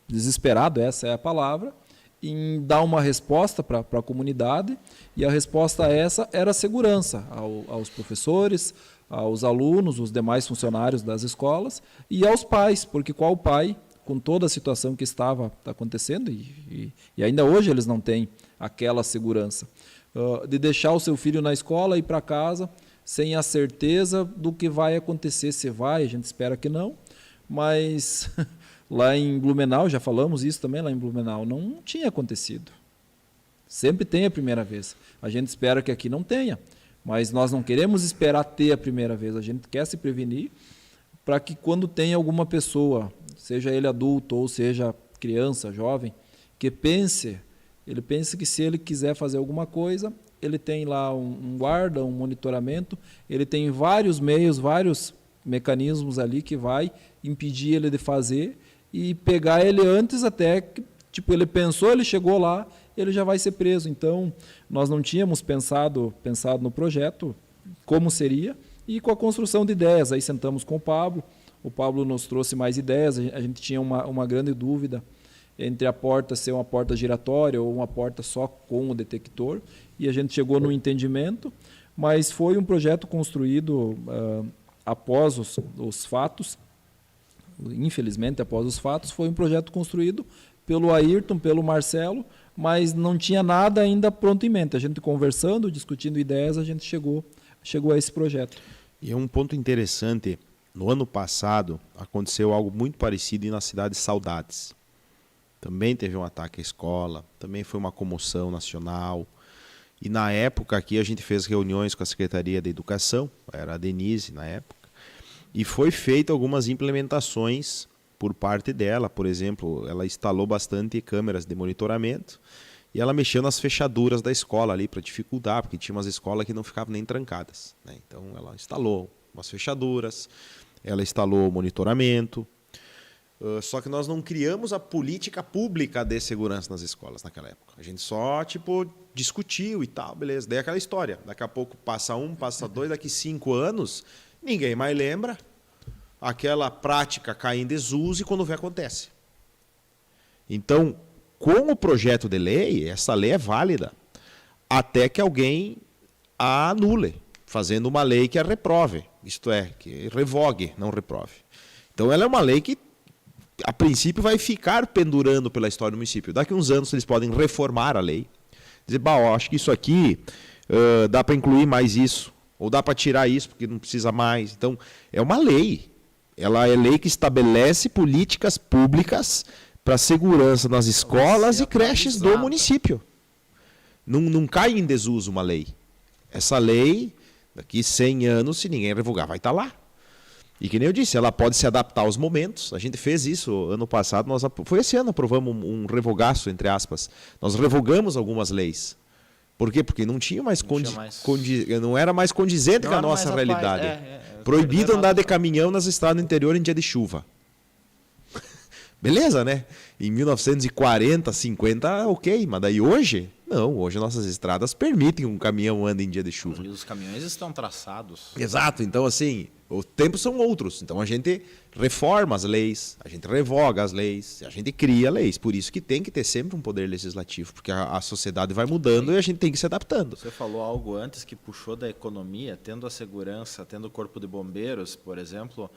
desesperado, essa é a palavra, em dar uma resposta para a comunidade, e a resposta a essa era a segurança aos professores, aos alunos, os demais funcionários das escolas e aos pais, porque qual pai, com toda a situação que estava acontecendo, e ainda hoje eles não têm aquela segurança, de deixar o seu filho na escola e ir para casa sem a certeza do que vai acontecer, se vai, a gente espera que não, mas... Lá em Blumenau, já falamos isso também, lá em Blumenau, não tinha acontecido. Sempre tem a primeira vez. A gente espera que aqui não tenha, mas nós não queremos esperar ter a primeira vez. A gente quer se prevenir para que quando tem alguma pessoa, seja ele adulto ou seja criança, jovem, que ele pense que se ele quiser fazer alguma coisa, ele tem lá um guarda, um monitoramento, ele tem vários meios, vários mecanismos ali que vai impedir ele de fazer e pegar ele antes até que, ele pensou, ele chegou lá, ele já vai ser preso. Então, nós não tínhamos pensado no projeto, como seria, e com a construção de ideias. Aí sentamos com o Pablo nos trouxe mais ideias, a gente tinha uma grande dúvida entre a porta ser uma porta giratória ou uma porta só com o detector, e a gente chegou no entendimento, mas foi um projeto construído após os fatos. Infelizmente, após os fatos, foi um projeto construído pelo Ayrton, pelo Marcelo, mas não tinha nada ainda pronto em mente. A gente conversando, discutindo ideias, a gente chegou a esse projeto. E é um ponto interessante, no ano passado aconteceu algo muito parecido na cidade de Saudades. Também teve um ataque à escola, também foi uma comoção nacional. E na época aqui a gente fez reuniões com a Secretaria de Educação, era a Denise na época, e foi feita algumas implementações por parte dela. Por exemplo, ela instalou bastante câmeras de monitoramento e ela mexeu nas fechaduras da escola ali para dificultar, porque tinha umas escolas que não ficavam nem trancadas, né? Então ela instalou umas fechaduras, ela instalou monitoramento. Só que nós não criamos a política pública de segurança nas escolas naquela época. A gente só, discutiu e tal, beleza. Daí aquela história. Daqui a pouco passa 1, passa 2, daqui 5 anos, ninguém mais lembra. Aquela prática cai em desuso e quando vê acontece. Então, com o projeto de lei, essa lei é válida até que alguém a anule, fazendo uma lei que a reprove. Isto é, que revogue, não reprove. Então, ela é uma lei que a princípio vai ficar pendurando pela história do município. Daqui a uns anos eles podem reformar a lei. Dizer, acho que isso aqui dá para incluir mais isso. Ou dá para tirar isso porque não precisa mais. Então, é uma lei. Ela é lei que estabelece políticas públicas para segurança nas escolas e creches do município. Não cai em desuso uma lei. Essa lei, daqui 100 anos, se ninguém revogar, vai estar lá. E que nem eu disse, ela pode se adaptar aos momentos. A gente fez isso ano passado, foi esse ano, aprovamos um revogaço, entre aspas. Nós revogamos algumas leis. Por quê? Porque não tinha mais, não era mais condizente com a nossa realidade. Proibido andar de caminhão nas estradas do interior em dia de chuva. Beleza, né? Em 1940, 50, ok. Mas daí hoje, não. Hoje nossas estradas permitem que um caminhão ande em dia de chuva. E os caminhões estão traçados. Exato. Então, assim, os tempos são outros. Então, a gente reforma as leis, a gente revoga as leis, a gente cria leis. Por isso que tem que ter sempre um poder legislativo, porque a sociedade vai mudando e a gente tem que ir se adaptando. Você falou algo antes que puxou da economia, tendo a segurança, tendo o corpo de bombeiros, por exemplo,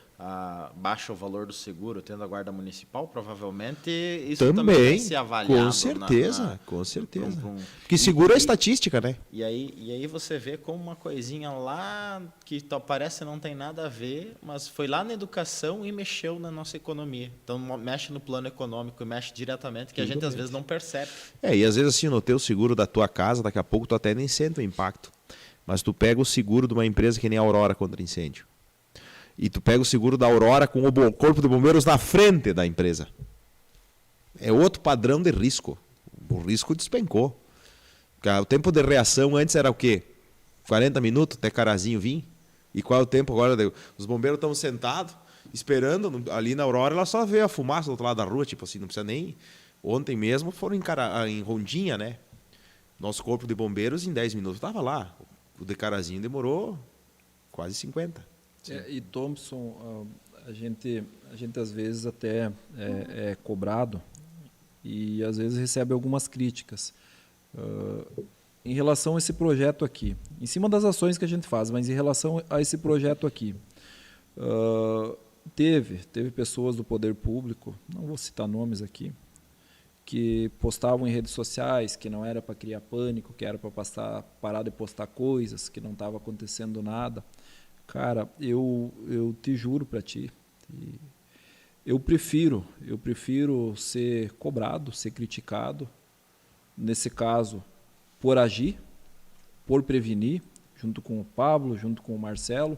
baixa o valor do seguro, tendo a guarda municipal, provavelmente isso também vai ser avaliado. Com certeza, com certeza. Porque seguro é estatística, né? E aí você vê como uma coisinha lá que parece não tem nada a ver, mas foi lá na educação e mexeu na nossa economia. Então, mexe no plano econômico e mexe diretamente, que a gente às vezes não percebe. E às vezes assim, no teu seguro da tua casa, daqui a pouco tu até nem sente o impacto. Mas tu pega o seguro de uma empresa que nem a Aurora contra incêndio. E tu pega o seguro da Aurora com o corpo de bombeiros na frente da empresa. É outro padrão de risco. O risco despencou. O tempo de reação antes era o quê? 40 minutos até carazinho vir? E qual é o tempo agora? Os bombeiros estão sentados, esperando. Ali na Aurora, ela só vê a fumaça do outro lado da rua. Tipo assim, não precisa nem... Ontem mesmo foram em Rondinha, né? Nosso corpo de bombeiros em 10 minutos estava lá. O de carazinho demorou quase 50. E Thompson, a gente às vezes até é cobrado e às vezes recebe algumas críticas em relação a esse projeto aqui, em cima das ações que a gente faz, mas em relação a esse projeto aqui. Teve pessoas do poder público, não vou citar nomes aqui, que postavam em redes sociais que não era para criar pânico, que era para parar de postar coisas, que não estava acontecendo nada. Cara, eu te juro para ti, eu prefiro ser cobrado, ser criticado, nesse caso, por agir, por prevenir, junto com o Pablo, junto com o Marcelo.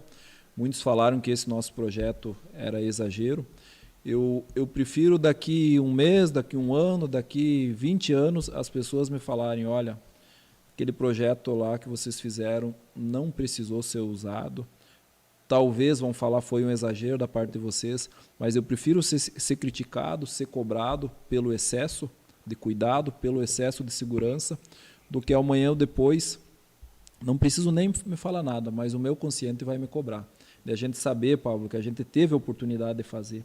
Muitos falaram que esse nosso projeto era exagero. Eu prefiro daqui um mês, daqui um ano, daqui 20 anos, as pessoas me falarem, olha, aquele projeto lá que vocês fizeram não precisou ser usado. Talvez vão falar foi um exagero da parte de vocês, mas eu prefiro ser criticado, ser cobrado pelo excesso de cuidado, pelo excesso de segurança, do que amanhã ou depois, não preciso nem me falar nada, mas o meu consciente vai me cobrar. De a gente saber, Pablo, que a gente teve a oportunidade de fazer.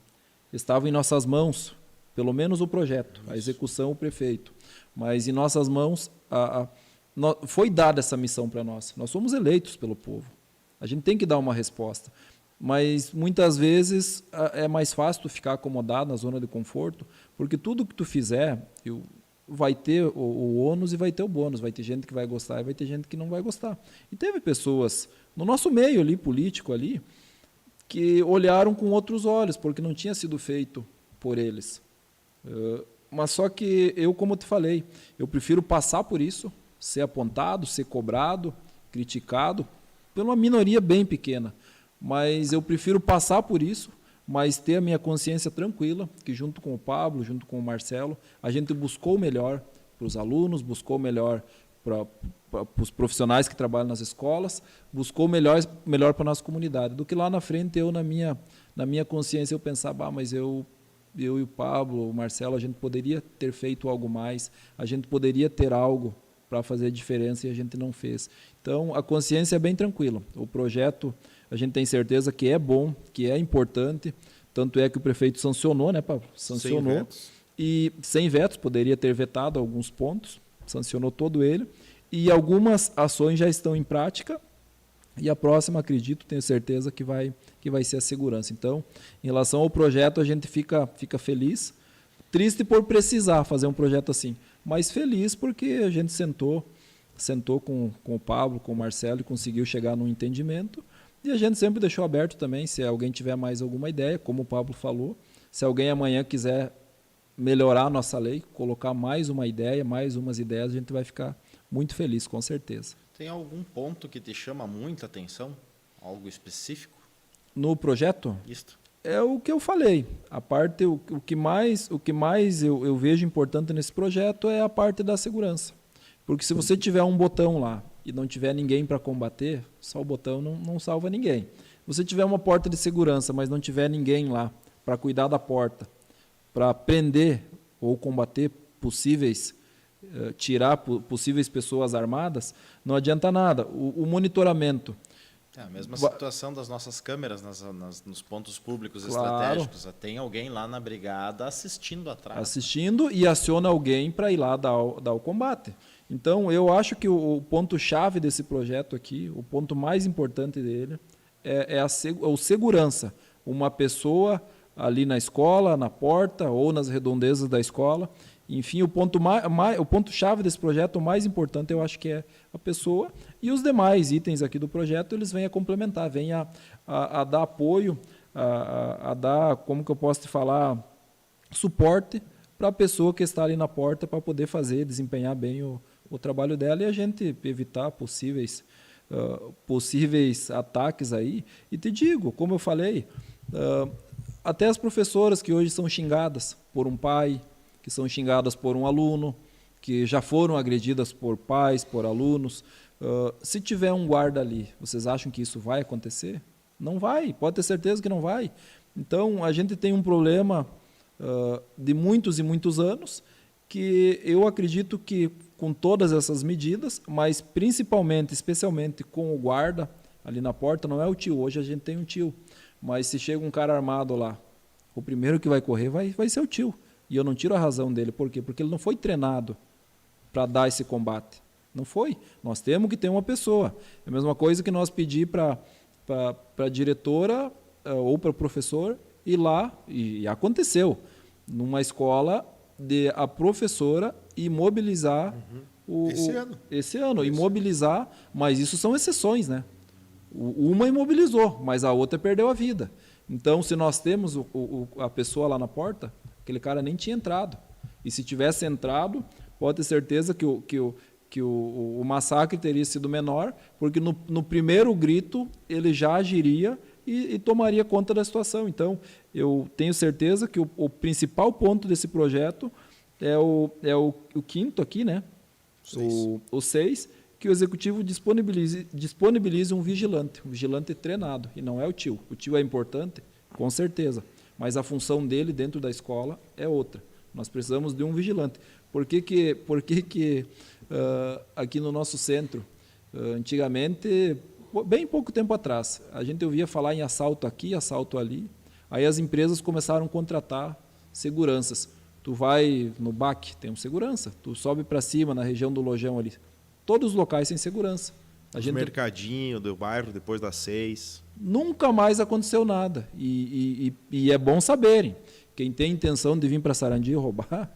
Estava em nossas mãos, pelo menos o projeto, a execução, o prefeito. Mas em nossas mãos, foi dada essa missão para nós. Nós somos eleitos pelo povo. A gente tem que dar uma resposta. Mas muitas vezes é mais fácil tu ficar acomodado na zona de conforto, porque tudo que tu fizer vai ter o ônus e vai ter o bônus. Vai ter gente que vai gostar e vai ter gente que não vai gostar. E teve pessoas no nosso meio ali, político ali, que olharam com outros olhos, porque não tinha sido feito por eles. Mas só que eu, como te falei, eu prefiro passar por isso, ser apontado, ser cobrado, criticado, por uma minoria bem pequena. Mas eu prefiro passar por isso, mas ter a minha consciência tranquila, que junto com o Pablo, junto com o Marcelo, a gente buscou o melhor os alunos, buscou melhor para os profissionais que trabalham nas escolas, buscou melhor para a nossa comunidade, do que lá na frente eu, na minha consciência, eu pensava, mas eu e o Pablo, o Marcelo, a gente poderia ter feito algo mais, a gente poderia ter algo para fazer a diferença e a gente não fez. Então, a consciência é bem tranquila. O projeto, a gente tem certeza que é bom, que é importante, tanto é que o prefeito sancionou, né, Pablo? Sancionou. Sem vetos. E sem vetos, poderia ter vetado alguns pontos, sancionou todo ele, e algumas ações já estão em prática, e a próxima, acredito, tenho certeza que vai ser a segurança. Então, em relação ao projeto, a gente fica feliz, triste por precisar fazer um projeto assim, mas feliz porque a gente sentou com o Pablo, com o Marcelo e conseguiu chegar num entendimento, e a gente sempre deixou aberto também, se alguém tiver mais alguma ideia, como o Pablo falou, se alguém amanhã quiser melhorar a nossa lei, colocar mais uma ideia, mais umas ideias, a gente vai ficar muito feliz, com certeza. Tem algum ponto que te chama muita atenção? Algo específico? No projeto? Isto. É o que eu falei. A parte, o que mais eu vejo importante nesse projeto é a parte da segurança. Porque se você tiver um botão lá e não tiver ninguém para combater, só o botão não salva ninguém. Se você tiver uma porta de segurança, mas não tiver ninguém lá para cuidar da porta, para prender ou combater tirar possíveis pessoas armadas, não adianta nada. O monitoramento. É a mesma situação das nossas câmeras nos pontos públicos estratégicos. Tem alguém lá na brigada assistindo atrás. Assistindo e aciona alguém para ir lá dar o combate. Então, eu acho que o ponto-chave desse projeto aqui, o ponto mais importante dele, é o segurança. Uma pessoa ali na escola, na porta ou nas redondezas da escola. Enfim, o ponto-chave desse projeto, o mais importante, eu acho que é a pessoa, e os demais itens aqui do projeto, eles vêm a complementar, vêm a dar apoio, a dar, como que eu posso te falar, suporte para a pessoa que está ali na porta para poder desempenhar bem o trabalho dela e a gente evitar possíveis ataques aí. E te digo, como eu falei, até as professoras que hoje são xingadas por um pai, que são xingadas por um aluno, que já foram agredidas por pais, por alunos. Se tiver um guarda ali, vocês acham que isso vai acontecer? Não vai, pode ter certeza que não vai. Então, a gente tem um problema de muitos e muitos anos, que eu acredito que com todas essas medidas, mas principalmente, especialmente com o guarda ali na porta, não é o tio, hoje a gente tem um tio, mas se chega um cara armado lá, o primeiro que vai correr vai ser o tio. E eu não tiro a razão dele. Por quê? Porque ele não foi treinado para dar esse combate. Não foi. Nós temos que ter uma pessoa. É a mesma coisa que nós pedir para a diretora ou para o professor ir lá, e aconteceu, numa escola, a professora imobilizar esse ano. Imobilizar, mas isso são exceções, né? Uma imobilizou, mas a outra perdeu a vida. Então, se nós temos a pessoa lá na porta, aquele cara nem tinha entrado. E se tivesse entrado, pode ter certeza que o massacre teria sido menor, porque no primeiro grito ele já agiria e tomaria conta da situação. Então, eu tenho certeza que o principal ponto desse projeto é o quinto aqui, né? O 6, que o executivo disponibilize um vigilante treinado, e não é o tio. O tio é importante, com certeza, mas a função dele dentro da escola é outra. Nós precisamos de um vigilante. Por que aqui no nosso centro, antigamente, bem pouco tempo atrás, a gente ouvia falar em assalto aqui, assalto ali, aí as empresas começaram a contratar seguranças. Tu vai no BAC, tem um segurança, tu sobe para cima, na região do Lojão ali, todos os locais sem segurança. O mercadinho do bairro, depois das 6. Nunca mais aconteceu nada. E é bom saberem. Quem tem intenção de vir para Sarandi roubar,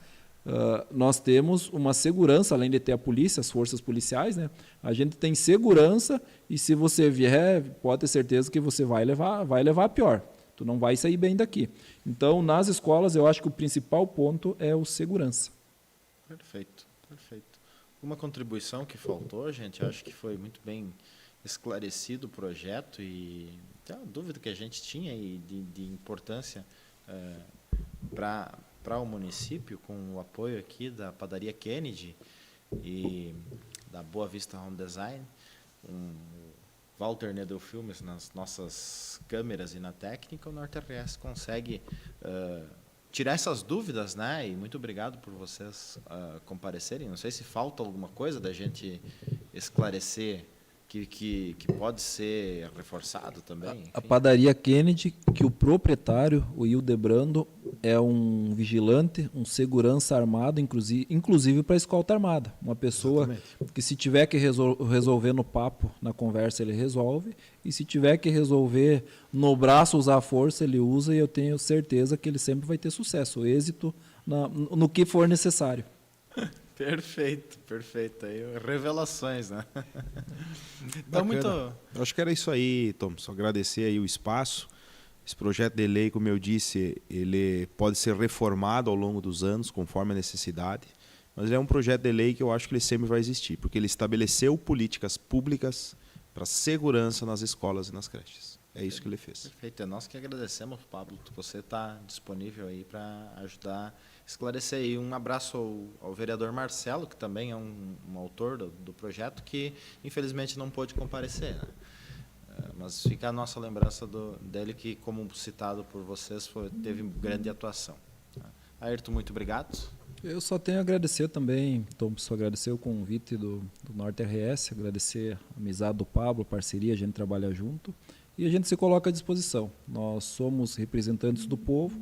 nós temos uma segurança, além de ter a polícia, as forças policiais, né? A gente tem segurança e se você vier, pode ter certeza que você vai levar a pior. Tu não vai sair bem daqui. Então, nas escolas, eu acho que o principal ponto é o segurança. Perfeito. Uma contribuição que faltou, gente, acho que foi muito bem esclarecido o projeto e a dúvida que a gente tinha de importância para para o município, com o apoio aqui da Padaria Kennedy e da Boa Vista Home Design, Walter Nedel Filmes nas nossas câmeras e na técnica, o NorteRS consegue tirar essas dúvidas, né? E muito obrigado por vocês comparecerem. Não sei se falta alguma coisa da gente esclarecer que pode ser reforçado também. Enfim. A Padaria Kennedy, que o proprietário, o Hildebrando, é um vigilante, um segurança armado, inclusive para a escolta armada. Uma pessoa Exatamente. Que se tiver que resolver no papo, na conversa, ele resolve. E se tiver que resolver no braço, usar a força, ele usa. E eu tenho certeza que ele sempre vai ter sucesso, êxito no que for necessário. Perfeito, perfeito. Aí, revelações, né? Então, Eu acho que era isso aí, Tom. Só agradecer aí o espaço. Esse projeto de lei, como eu disse, ele pode ser reformado ao longo dos anos, conforme a necessidade. Mas ele é um projeto de lei que eu acho que ele sempre vai existir, porque ele estabeleceu políticas públicas para segurança nas escolas e nas creches. É isso que ele fez. Perfeito. É nós que agradecemos, Pablo. Você está disponível aí para ajudar esclarecer aí. Um abraço ao vereador Marcelo, que também é um autor do projeto, que infelizmente não pôde comparecer, né? Mas fica a nossa lembrança dele, que, como citado por vocês, teve grande atuação. Ayrton, muito obrigado. Eu só tenho a agradecer também, Thompson, agradecer o convite do NorteRS, agradecer a amizade do Pablo, a parceria, a gente trabalha junto e a gente se coloca à disposição. Nós somos representantes do povo,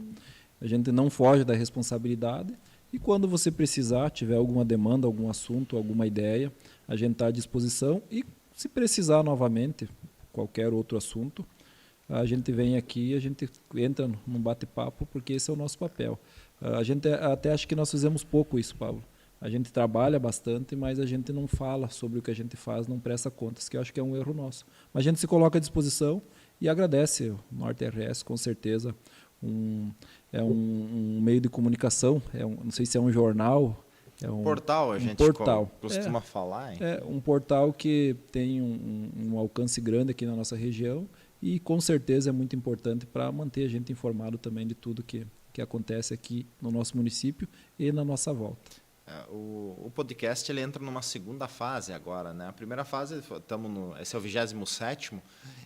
a gente não foge da responsabilidade e quando você precisar, tiver alguma demanda, algum assunto, alguma ideia, a gente está à disposição e se precisar novamente, qualquer outro assunto, a gente vem aqui, a gente entra num bate-papo porque esse é o nosso papel. A gente até acha que nós fizemos pouco isso, Pablo. A gente trabalha bastante, mas a gente não fala sobre o que a gente faz, não presta contas, que eu acho que é um erro nosso. Mas a gente se coloca à disposição e agradece o NorteRS, com certeza. É um meio de comunicação, não sei se é um jornal. É um portal, a gente costuma falar. Enfim. É um portal que tem um alcance grande aqui na nossa região e com certeza é muito importante para manter a gente informado também de tudo que acontece aqui no nosso município e na nossa volta. O podcast ele entra numa segunda fase agora, né? A primeira fase, esse é o 27º,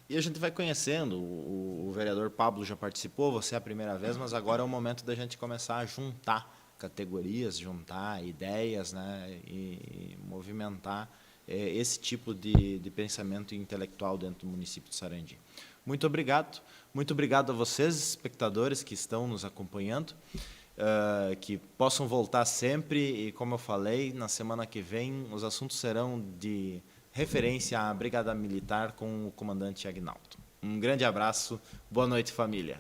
e a gente vai conhecendo. O vereador Pablo já participou, você é a primeira vez, mas agora é o momento da gente começar a juntar categorias, juntar ideias, né? E movimentar esse tipo de pensamento intelectual dentro do município de Sarandi. Muito obrigado a vocês, espectadores que estão nos acompanhando, que possam voltar sempre e, como eu falei, na semana que vem os assuntos serão de referência à Brigada Militar com o comandante Agnaldo. Um grande abraço, boa noite, família.